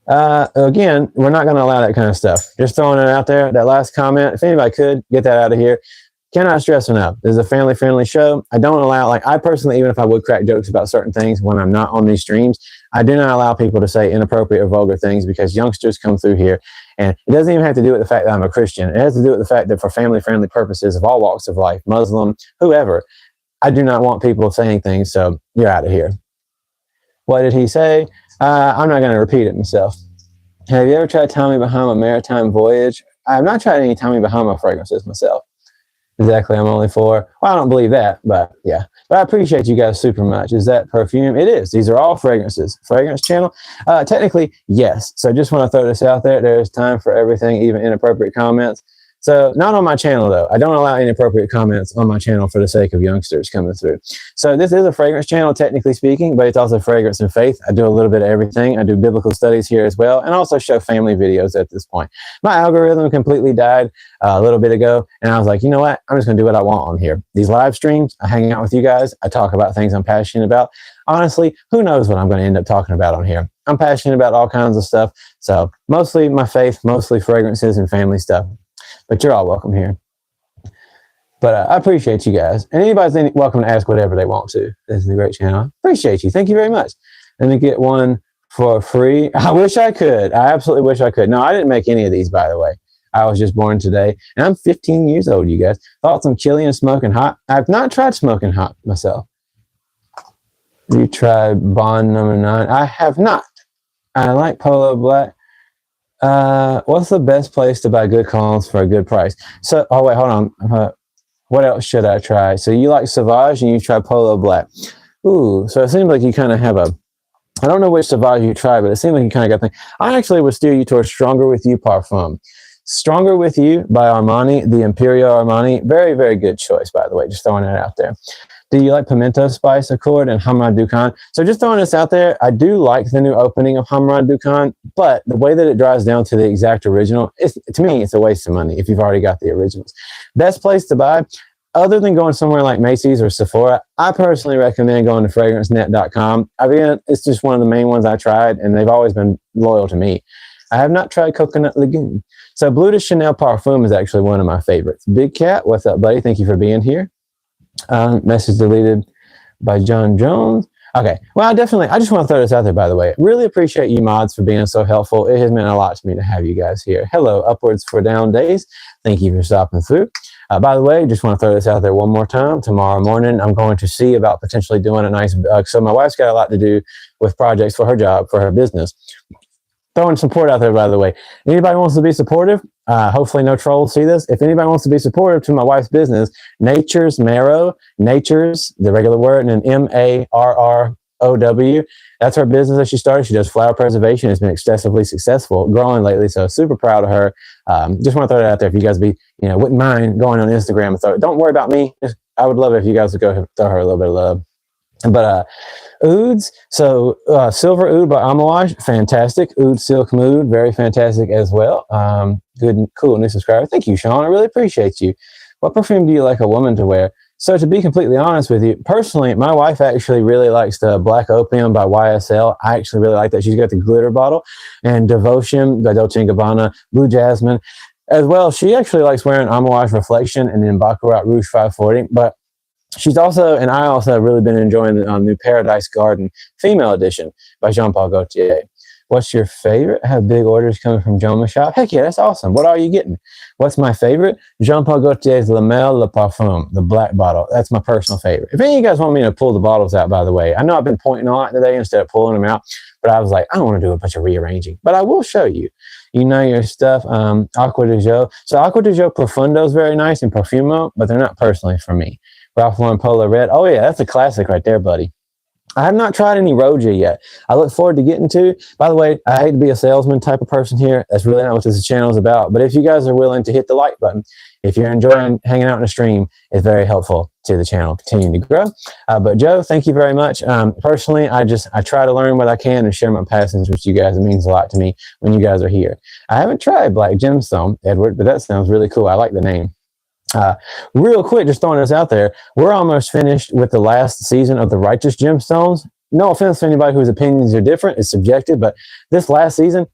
Again, we're not going to allow that kind of stuff. Just throwing it out there. That last comment, if anybody could, get that out of here. cannot stress enough. This is a family-friendly show. I don't allow, like, I personally, even if I would crack jokes about certain things when I'm not on these streams, I do not allow people to say inappropriate or vulgar things because youngsters come through here. And it doesn't even have to do with the fact that I'm a Christian. It has to do with the fact that for family-friendly purposes of all walks of life, Muslim, whoever, I do not want people saying things, so you're out of here. What did he say? I'm not going to repeat it myself. Have you ever tried Tommy Bahama Maritime Voyage? I have not tried any Tommy Bahama fragrances myself. Exactly, I'm only 4. Well, I don't believe that, but yeah. But I appreciate you guys super much. Is that perfume? It is. These are all fragrances. Fragrance channel? Technically, yes. So just want to throw this out there. There's time for everything, even inappropriate comments. So not on my channel, though. I don't allow inappropriate comments on my channel for the sake of youngsters coming through. So this is a fragrance channel, technically speaking, but it's also fragrance and faith. I do a little bit of everything. I do biblical studies here as well, and also show family videos at this point. My algorithm completely died a little bit ago, and I was like, you know what? I'm just going to do what I want on here. These live streams, I hang out with you guys. I talk about things I'm passionate about. Honestly, who knows what I'm going to end up talking about on here. I'm passionate about all kinds of stuff. So mostly my faith, mostly fragrances and family stuff. But you're all welcome here. But I appreciate you guys. And anybody's welcome to ask whatever they want to. This is a great channel. Appreciate you. Thank you very much. Let me get one for free. I wish I could. I absolutely wish I could. No, I didn't make any of these, by the way. I was just born today. And I'm 15 years old, you guys. Thoughts on chili and smoking hot? I've not tried smoking hot myself. You tried Bond number 9? I have not. I like Polo Black. What's the best place to buy good colognes for a good price? So, oh wait, hold on. What else should I try? So you like Sauvage and you try Polo Black. Ooh, so it seems like you kind of have a, I don't know which Sauvage you try, but it seems like you kind of got things. I actually would steer you towards Stronger With You Parfum. Stronger With You by Armani, the Imperial Armani. Very, very good choice, by the way. Just throwing that out there. Do you like Pimento Spice Accord and Hamra Dukan? So just throwing this out there, I do like the new opening of Hamra Dukan, but the way that it dries down to the exact original, to me, it's a waste of money if you've already got the originals. Best place to buy, other than going somewhere like Macy's or Sephora, I personally recommend going to fragrancenet.com. I mean, it's just one of the main ones I tried, and they've always been loyal to me. I have not tried Coconut Lagoon. So Bleu de Chanel Parfum is actually one of my favorites. Big Cat, what's up, buddy? Thank you for being here. Message deleted by John Jones. Okay, well, I just want to throw this out there, by the way. Really appreciate you mods for being so helpful. It has meant a lot to me to have you guys here. Hello, Upwards for Down Days. Thank you for stopping through. By the way, just want to throw this out there one more time. Tomorrow morning, I'm going to see about potentially doing a nice, so my wife's got a lot to do with projects for her job, for her business. Throwing support out there, by the way. Anybody wants to be supportive? Hopefully no trolls see this. If anybody wants to be supportive to my wife's business, Nature's Marrow, Nature's, the regular word, and then M-A-R-R-O-W. That's her business that she started. She does flower preservation. It's been excessively successful, growing lately, so super proud of her. Just want to throw that out there. If you guys wouldn't mind going on Instagram and throw it. Don't worry about me. I would love it if you guys would go throw her a little bit of love. But ouds, so Silver Oud by Amouage, fantastic. Oud Silk Mood, very fantastic as well. Good, cool new subscriber. Thank you, Sean. I really appreciate you. What perfume do you like a woman to wear? So to be completely honest with you, personally, my wife actually really likes the Black Opium by YSL. I actually really like that. She's got the glitter bottle, and Devotion by Dolce & Gabbana, Blue Jasmine as well. She actually likes wearing Amouage Reflection and then Baccarat Rouge 540, but she's also, and I also have really been enjoying the new Paradise Garden Female Edition by Jean Paul Gaultier. What's your favorite? I have big orders coming from Joma Shop. Heck yeah, that's awesome. What are you getting? What's my favorite? Jean Paul Gaultier's La Mel Le Parfum, the black bottle. That's my personal favorite. If any of you guys want me to pull the bottles out, by the way, I know I've been pointing a lot today instead of pulling them out, but I was like, I don't want to do a bunch of rearranging, but I will show you. You know your stuff. Aqua de Jo. So Aqua de Jo Profundo is very nice and Profumo, but they're not personally for me. Ralph Lauren Polar Red. Oh yeah, that's a classic right there, buddy. I have not tried any Roja yet. I look forward to getting to. By the way, I hate to be a salesman type of person here. That's really not what this channel is about. But if you guys are willing to hit the like button, if you're enjoying hanging out in the stream, it's very helpful to the channel continuing to grow. But Joe, thank you very much. Personally, I try to learn what I can and share my passions with you guys. It means a lot to me when you guys are here. I haven't tried Black Gemstone, Edward, but that sounds really cool. I like the name. Real quick, just throwing this out there, we're almost finished with the last season of the Righteous Gemstones. No offense to anybody whose opinions are different, it's subjective, but this last season,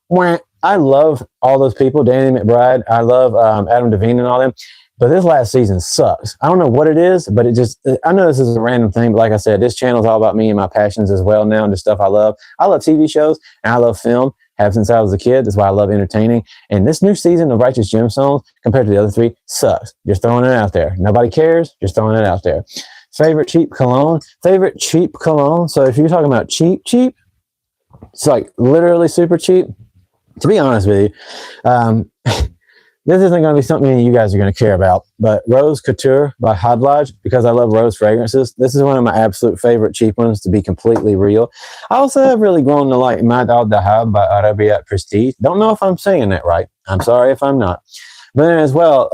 I love all those people, Danny McBride, I love Adam Devine and all them. But this last season sucks. I don't know what it is, but it just, I know this is a random thing, but like I said, this channel is all about me and my passions as well now and the stuff I love. I love TV shows and I love film, have since I was a kid. That's why I love entertaining. And this new season of Righteous Gemstones compared to the other three sucks. Just throwing it out there. Nobody cares. Just throwing it out there. Favorite cheap cologne. Favorite cheap cologne. So if you're talking about cheap, it's like literally super cheap. To be honest with you, this isn't going to be something you guys are going to care about, but Rose Couture by Hod Lodge, because I love rose fragrances. This is one of my absolute favorite cheap ones, to be completely real. I also have really grown to like Mad Al Dahab by Arabiat Prestige. Don't know if I'm saying that right. I'm sorry if I'm not. But then as well,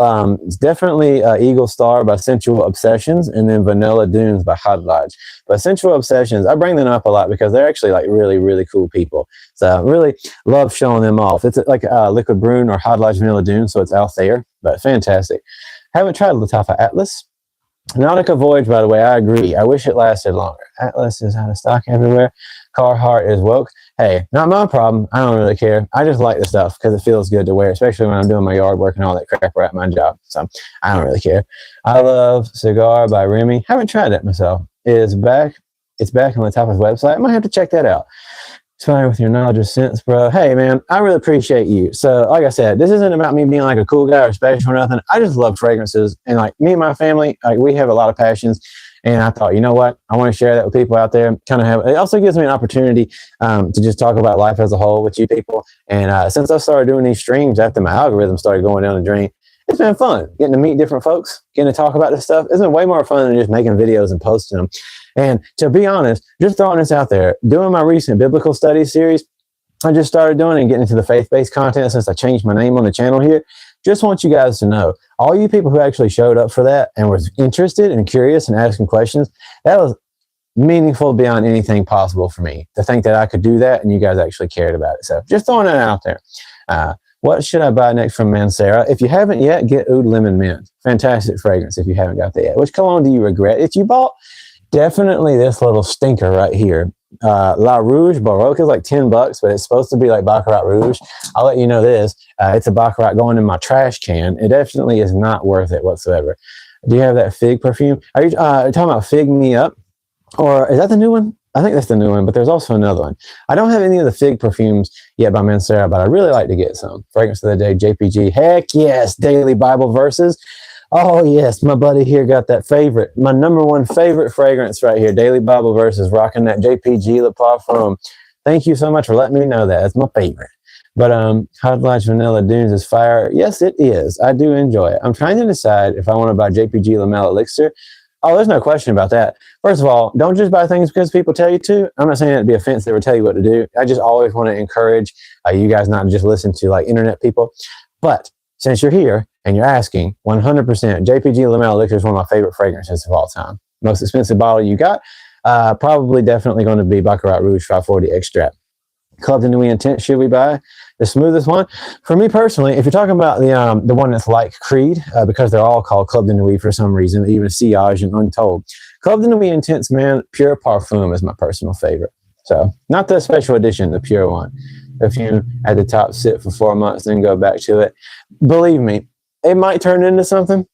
it's definitely Eagle Star by Sensual Obsessions, and then Vanilla Dunes by Hod Lodge. But Sensual Obsessions, I bring them up a lot because they're actually like really, really cool people. So I really love showing them off. It's like Liquid Brune or Hod Lodge Vanilla Dunes, so it's out there, but fantastic. Haven't tried Lattafa Atlas. Nautica Voyage, by the way, I agree. I wish it lasted longer. Atlas is out of stock everywhere. Carhartt is woke. Hey, not my problem. I don't really care. I just like the stuff because it feels good to wear, especially when I'm doing my yard work and all that crap at my job. So I don't really care. I Love Cigar by Remy. Haven't tried that myself. It's back on Lattafa's website. I might have to check that out. It's fine with your knowledge of sense, bro. Hey, man, I really appreciate you. So, like I said, this isn't about me being like a cool guy or special or nothing. I just love fragrances. And like me and my family, like we have a lot of passions. And I thought, you know what? I want to share that with people out there. It also gives me an opportunity to just talk about life as a whole with you people. And since I started doing these streams after my algorithm started going down the drain, it's been fun getting to meet different folks, getting to talk about this stuff. It's been way more fun than just making videos and posting them. And to be honest, just throwing this out there, doing my recent biblical studies series, I just started doing it and getting into the faith-based content since I changed my name on the channel here. Just want you guys to know, all you people who actually showed up for that and was interested and curious and asking questions, that was meaningful beyond anything possible for me to think that I could do that and you guys actually cared about it. So just throwing it out there. What should I buy next from Mancera? If you haven't yet, get Oud Lemon Mint. Fantastic fragrance if you haven't got that yet. Which cologne do you regret? If you bought, definitely this little stinker right here. La Rouge Baroque is like $10, but it's supposed to be like Baccarat Rouge. I'll let you know this. It's a Baccarat going in my trash can. It definitely is not worth it whatsoever. Do you have that fig perfume? Are you talking about Fig Me Up? Or is that the new one? I think that's the new one, but there's also another one. I don't have any of the fig perfumes yet by Mancera, but I really like to get some. Fragrance of the day, JPG. Heck yes, Daily Bible Verses. Oh, yes, my buddy here got that favorite. My number one favorite fragrance right here, Daily Bible Verses, rocking that JPG Le Parfum. Thank you so much for letting me know that. It's my favorite. But Hod Lodge Vanilla Dunes is fire. Yes, it is. I do enjoy it. I'm trying to decide if I want to buy JPG Lamello Elixir. Oh, there's no question about that. First of all, don't just buy things because people tell you to. I'm not saying it'd be offensive or tell you what to do. I just always want to encourage you guys not to just listen to like internet people. But since you're here and you're asking, 100%, JPG Lamello Elixir is one of my favorite fragrances of all time. Most expensive bottle you got, probably definitely going to be Baccarat Rouge 540 Extract. Club de Nuit Intense, should we buy the smoothest one? For me personally, if you're talking about the one that's like Creed, because they're all called Club de Nuit for some reason, even Sillage and Untold. Club de Nuit Intense, man, Pure Parfum is my personal favorite. So not the special edition, the pure one. Perfume at the top, sit for 4 months, then go back to it. Believe me, it might turn into something.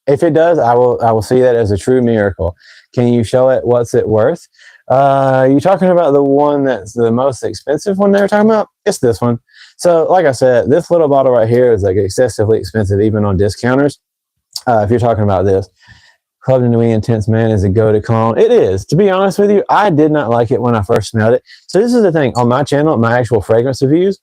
If it does, I will see that as a true miracle. Can you show it? What's it worth? You talking about the one that's the most expensive one they were talking about? It's this one. So like I said, this little bottle right here is like excessively expensive even on discounters. If you're talking about this, Club de Nuit Intense, man, is a go-to cologne. It is. To be honest with you, I did not like it when I first smelled it. So this is the thing. On my channel, my actual fragrance reviews,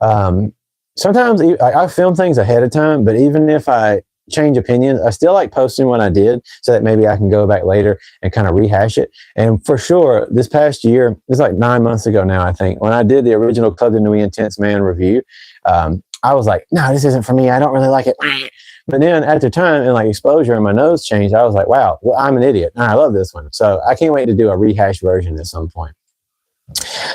sometimes I film things ahead of time, but even if I change opinions, I still like posting what I did so that maybe I can go back later and kind of rehash it. And for sure, this past year, it's like 9 months ago now, I think, when I did the original Club de Nuit Intense Man review, I was like, no, this isn't for me. I don't really like it. But then at the time and like exposure and my nose changed, I was like, wow, well, I'm an idiot. And I love this one. So I can't wait to do a rehash version at some point.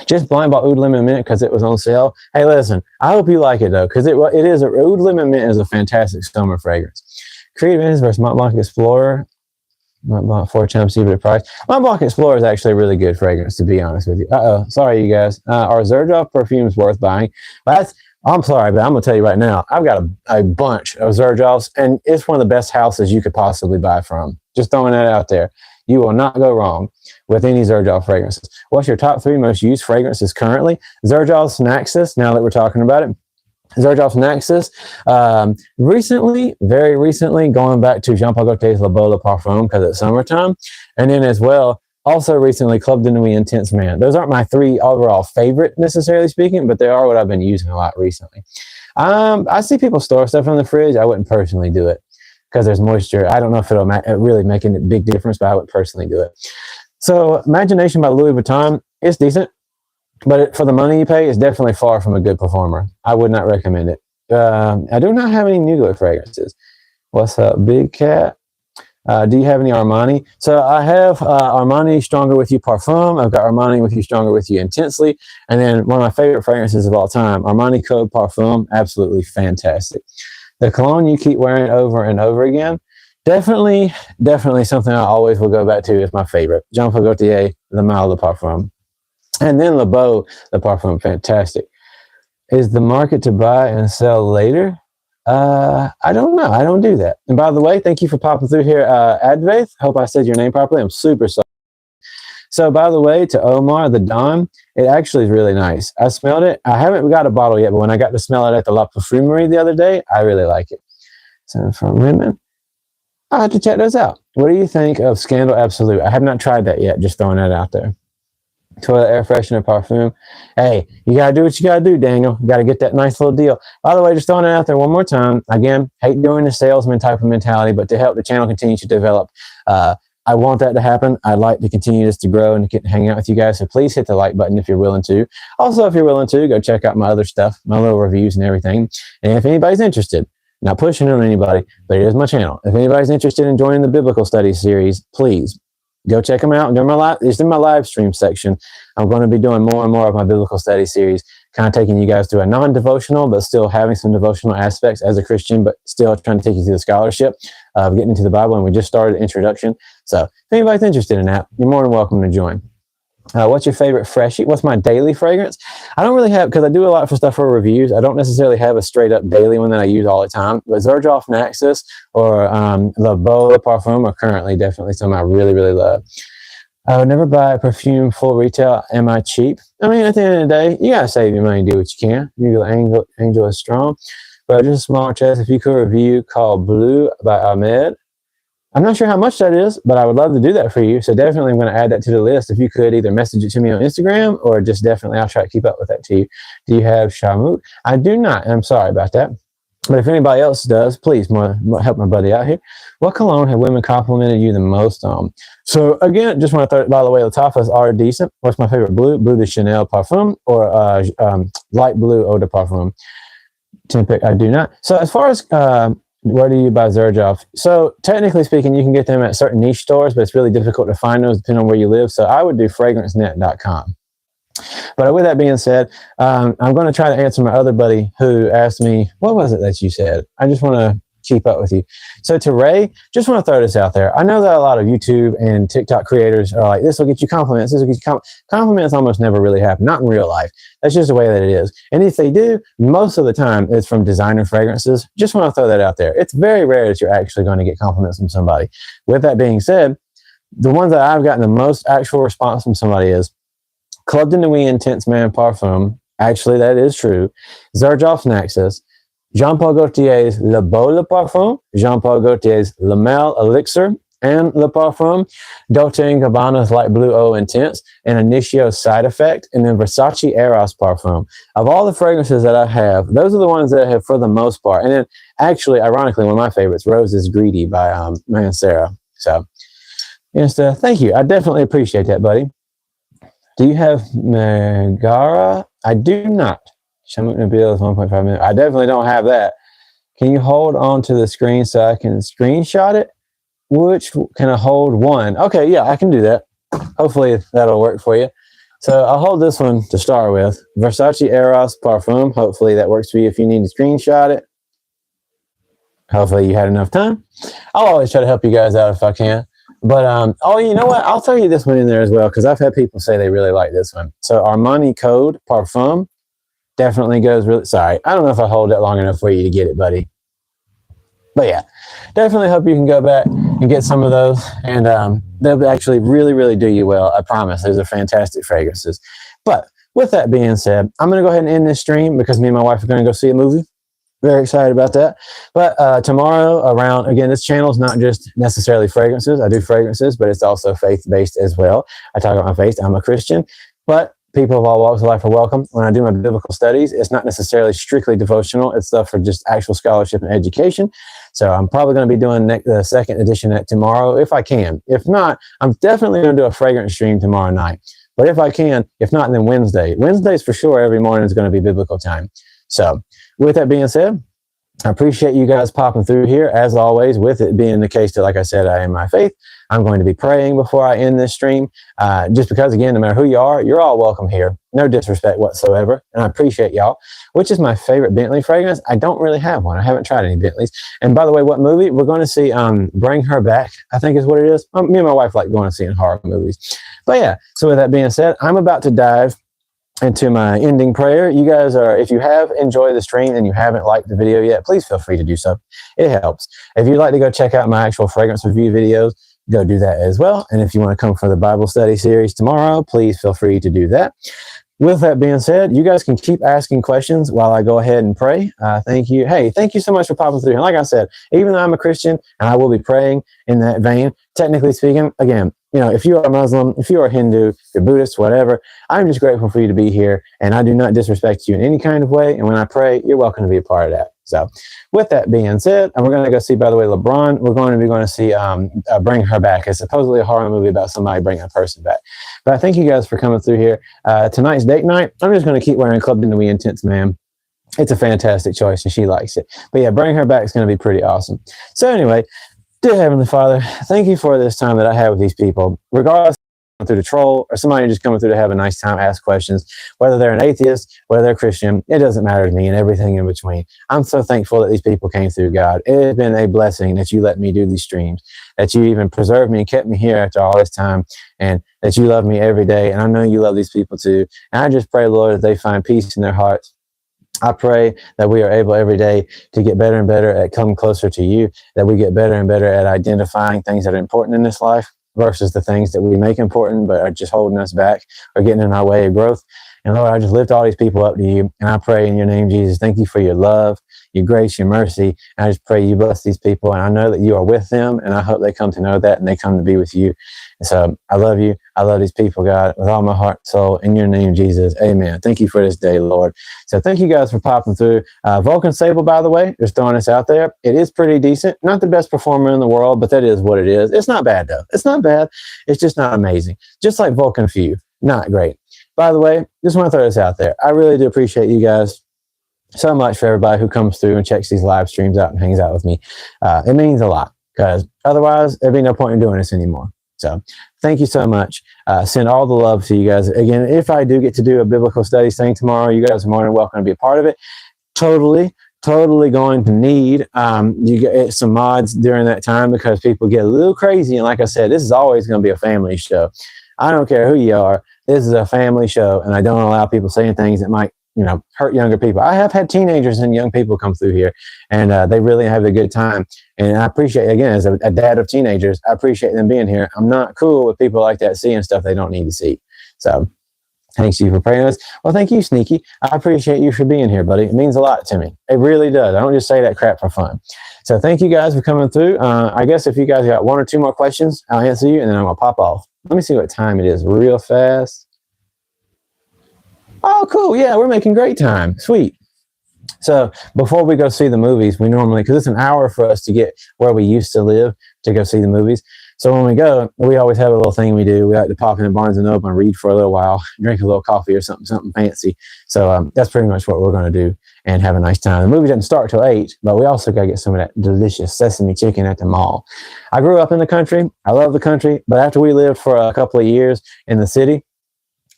Just blind bought Oud Lemon Mint because it was on sale. Hey, listen, I hope you like it though, because it is Oud Lemon Mint is a fantastic summer fragrance. Creative Ends versus Mont Blanc Explorer. Mont Blanc 4 times cheaper price. Mont Blanc Explorer is actually a really good fragrance, to be honest with you. Sorry, you guys. Are Xerjoff perfumes worth buying? Well, I'm sorry, but I'm going to tell you right now, I've got a bunch of Xerjoffs, and it's one of the best houses you could possibly buy from. Just throwing that out there. You will not go wrong with any Xerjoff fragrances. What's your top 3 most used fragrances currently? Xerjoff's Naxos, now that we're talking about it. Xerjoff's Naxos. Recently, very recently, going back to Jean Paul Gaultier's Le Beau Le Parfum because it's summertime. And then as well, also recently, Club de Nuit Intense Man. Those aren't my 3 overall favorite, necessarily speaking, but they are what I've been using a lot recently. I see people store stuff in the fridge. I wouldn't personally do it because there's moisture. I don't know if it'll really make a big difference, but I would personally do it. So Imagination by Louis Vuitton is decent, but for the money you pay, it's definitely far from a good performer. I would not recommend it. I do not have any Mugler fragrances. What's up, Big Cat? Do you have any Armani? So I have Armani Stronger With You Parfum. I've got Armani With You Stronger With You Intensely. And then one of my favorite fragrances of all time, Armani Code Parfum. Absolutely fantastic. The cologne you keep wearing over and over again, definitely something I always will go back to is my favorite. Jean Paul Gaultier, Le Mal Le Parfum. And then Le Beau Le Parfum, fantastic. Is the market to buy and sell later? I don't know. I don't do that. And by the way, thank you for popping through here, Advaith. Hope I said your name properly. I'm super sorry. So by the way, to Omar, the Don, it actually is really nice. I smelled it. I haven't got a bottle yet, but when I got to smell it at the La Parfumerie the other day, I really like it. So from women, I have to check those out. What do you think of Scandal Absolute? I have not tried that yet. Just throwing that out there. Toilet air freshener parfum. Hey, you gotta do what you gotta do, Daniel. You gotta get that nice little deal. By the way, just throwing it out there one more time. Again, hate doing the salesman type of mentality, but to help the channel continue to develop, I want that to happen. I'd like to continue this to grow and to hang out with you guys. So please hit the like button if you're willing to. Also, if you're willing to, go check out my other stuff, my little reviews and everything. And if anybody's interested, not pushing it on anybody, but it is my channel. If anybody's interested in joining the Biblical Studies series, please go check them out. It's in my live stream section. I'm going to be doing more and more of my Biblical Study series, kind of taking you guys through a non-devotional, but still having some devotional aspects as a Christian, but still trying to take you through the scholarship of getting into the Bible. And we just started an introduction. So if anybody's interested in that, you're more than welcome to join. What's your favorite freshie? What's my daily fragrance? I don't really have, because I do a lot for stuff for reviews. I don't necessarily have a straight up daily one that I use all the time. But Xerjoff Naxos or Le Beau Le Parfum are currently definitely something I really, really love. I would never buy a perfume full retail. Am I cheap? I mean, at the end of the day, you got to save your money and do what you can. Your angel is strong. But just a small chest, if you could review called Blue by Ahmed. I'm not sure how much that is, but I would love to do that for you. So definitely I'm going to add that to the list. If you could either message it to me on Instagram or just definitely I'll try to keep up with that to you. Do you have Shamouk? I do not. And I'm sorry about that. But if anybody else does, please help my buddy out here. What cologne have women complimented you the most on? So again, just want to throw it, by the way, Latifahs are decent. What's my favorite blue? Blue de Chanel Parfum or light blue Eau de Parfum? Tempic, I do not. So as far as where do you buy Xerjoff? So technically speaking, you can get them at certain niche stores, but it's really difficult to find those depending on where you live. So I would do fragrancenet.com. But with that being said, I'm going to try to answer my other buddy who asked me, what was it that you said? I just want to keep up with you. So to Ray, just want to throw this out there. I know that a lot of YouTube and TikTok creators are like, this will get you compliments. This will get you compliments almost never really happen. Not in real life. That's just the way that it is. And if they do, most of the time it's from designer fragrances. Just want to throw that out there. It's very rare that you're actually going to get compliments from somebody. With that being said, the ones that I've gotten the most actual response from somebody is Club de Nuit Intense Man Parfum. Actually, that is true. Xerjoff Naxos. Jean Paul Gaultier's Le Beau Le Parfum, Jean Paul Gaultier's Le Mal Elixir and Le Parfum, Dolce & Gabbana's Light Blue Eau Intense, and Initio Side Effect, and then Versace Eros Parfum. Of all the fragrances that I have, those are the ones that I have for the most part. And then actually, ironically, one of my favorites, Rose is Greedy by Mancera. So, yes, thank you. I definitely appreciate that, buddy. Do you have Megara? I do not. Shamouk Nabil is 1.5 minutes. I definitely don't have that. Can you hold on to the screen so I can screenshot it? Which can I hold one? Okay, yeah, I can do that. Hopefully that'll work for you. So I'll hold this one to start with. Versace Eros Parfum. Hopefully that works for you if you need to screenshot it. Hopefully you had enough time. I'll always try to help you guys out if I can. But, oh, you know what? I'll throw you this one in there as well because I've had people say they really like this one. So Armani Code Parfum. Definitely goes really, sorry, I don't know if I hold that long enough for you to get it, buddy. But yeah, definitely hope you can go back and get some of those, and they'll actually really, really do you well. I promise. Those are fantastic fragrances. But with that being said, I'm going to go ahead and end this stream because me and my wife are going to go see a movie. Very excited about that. But tomorrow around, again, this channel is not just necessarily fragrances. I do fragrances, but it's also faith-based as well. I talk about my faith. I'm a Christian, but people of all walks of life are welcome. When I do my biblical studies, it's not necessarily strictly devotional. It's stuff for just actual scholarship and education. So I'm probably going to be doing the second edition at tomorrow if I can. If not, I'm definitely going to do a fragrance stream tomorrow night. But if I can, if not, then Wednesday. Wednesdays for sure, every morning is going to be biblical time. So with that being said, I appreciate you guys popping through here. As always, with it being the case that, like I said, I am my faith, I'm going to be praying before I end this stream. Just because, again, no matter who you are, you're all welcome here. No disrespect whatsoever. And I appreciate y'all. Which is my favorite Bentley fragrance? I don't really have one. I haven't tried any Bentleys. And by the way, what movie? We're going to see Bring Her Back, I think is what it is. Me and my wife like going to see horror movies. But yeah, so with that being said, I'm about to dive into my ending prayer. You guys are, if you have enjoyed the stream and you haven't liked the video yet, please feel free to do so. It helps. If you'd like to go check out my actual fragrance review videos, go do that as well. And if you want to come for the Bible study series tomorrow, please feel free to do that. With that being said, you guys can keep asking questions while I go ahead and pray. Thank you. Hey, thank you so much for popping through. And like I said, even though I'm a Christian and I will be praying in that vein, technically speaking, again, you know, if you are a Muslim, if you are a Hindu, if you're Buddhist, whatever, I'm just grateful for you to be here. And I do not disrespect you in any kind of way. And when I pray, you're welcome to be a part of that. So with that being said, and we're going to go see, by the way, LeBron, we're going to see Bring Her Back. It's supposedly a horror movie about somebody bringing a person back. But I thank you guys for coming through here. Tonight's date night, I'm just going to keep wearing Club Inouï Intense, man. It's a fantastic choice and she likes it. But yeah, Bring Her Back is going to be pretty awesome. So anyway, dear Heavenly Father, thank you for this time that I have with these people, regardless through to troll or somebody just coming through to have a nice time, ask questions, whether they're an atheist, whether they're Christian, it doesn't matter to me, and everything in between. I'm so thankful that these people came through, God. It has been a blessing that you let me do these streams, that you even preserved me and kept me here after all this time, and that you love me every day. And I know you love these people too. And I just pray, Lord, that they find peace in their hearts. I pray that we are able every day to get better and better at coming closer to you, that we get better and better at identifying things that are important in this life versus the things that we make important but are just holding us back or getting in our way of growth. And Lord, I just lift all these people up to you, and I pray in your name, Jesus, thank you for your love, your grace, your mercy. And I just pray you bless these people, and I know that you are with them, and I hope they come to know that and they come to be with you. And so I love you. I love these people, God, with all my heart, soul, in your name, Jesus. Amen. Thank you for this day, Lord. So thank you guys for popping through. Vulcan Sable, by the way, just throwing this out there. It is pretty decent. Not the best performer in the world, but that is what it is. It's not bad, though. It's not bad. It's just not amazing. Just like Vulcan Few. Not great. By the way, just want to throw this out there. I really do appreciate you guys so much for everybody who comes through and checks these live streams out and hangs out with me. It means a lot because otherwise there'd be no point in doing this anymore. So thank you so much. Send all the love to you guys. Again, if I do get to do a biblical studies thing tomorrow, you guys are more than welcome to be a part of it. Totally going to need you get some mods during that time because people get a little crazy. And like I said, this is always going to be a family show. I don't care who you are. This is a family show, and I don't allow people saying things that might, you know, hurt younger people. I have had teenagers and young people come through here, and they really have a good time. And I appreciate, again, as a dad of teenagers, I appreciate them being here. I'm not cool with people like that seeing stuff they don't need to see. So thanks you for praying us. Well, thank you, Sneaky. I appreciate you for being here, buddy. It means a lot to me. It really does. I don't just say that crap for fun. So thank you guys for coming through. I guess if you guys got one or two more questions, I'll answer you, and then I'm going to pop off. Let me see what time it is real fast. Oh, cool. Yeah, we're making great time. Sweet. So before we go see the movies, we normally, because it's an hour for us to get where we used to live to go see the movies. So when we go, we always have a little thing we do. We like to pop in Barnes & Noble and read for a little while, drink a little coffee or something fancy. So that's pretty much what we're going to do and have a nice time. The movie doesn't start till 8, but we also got to get some of that delicious sesame chicken at the mall. I grew up in the country. I love the country. But after we lived for a couple of years in the city,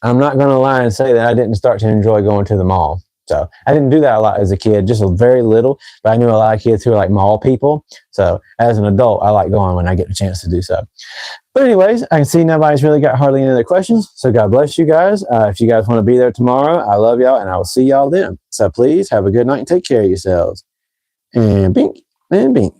I'm not going to lie and say that I didn't start to enjoy going to the mall. So I didn't do that a lot as a kid, just a very little, but I knew a lot of kids who were like mall people. So as an adult, I like going when I get the chance to do so. But anyways, I can see nobody's really got hardly any other questions. So God bless you guys. If you guys want to be there tomorrow, I love y'all and I will see y'all then. So please have a good night and take care of yourselves. And bink and bink.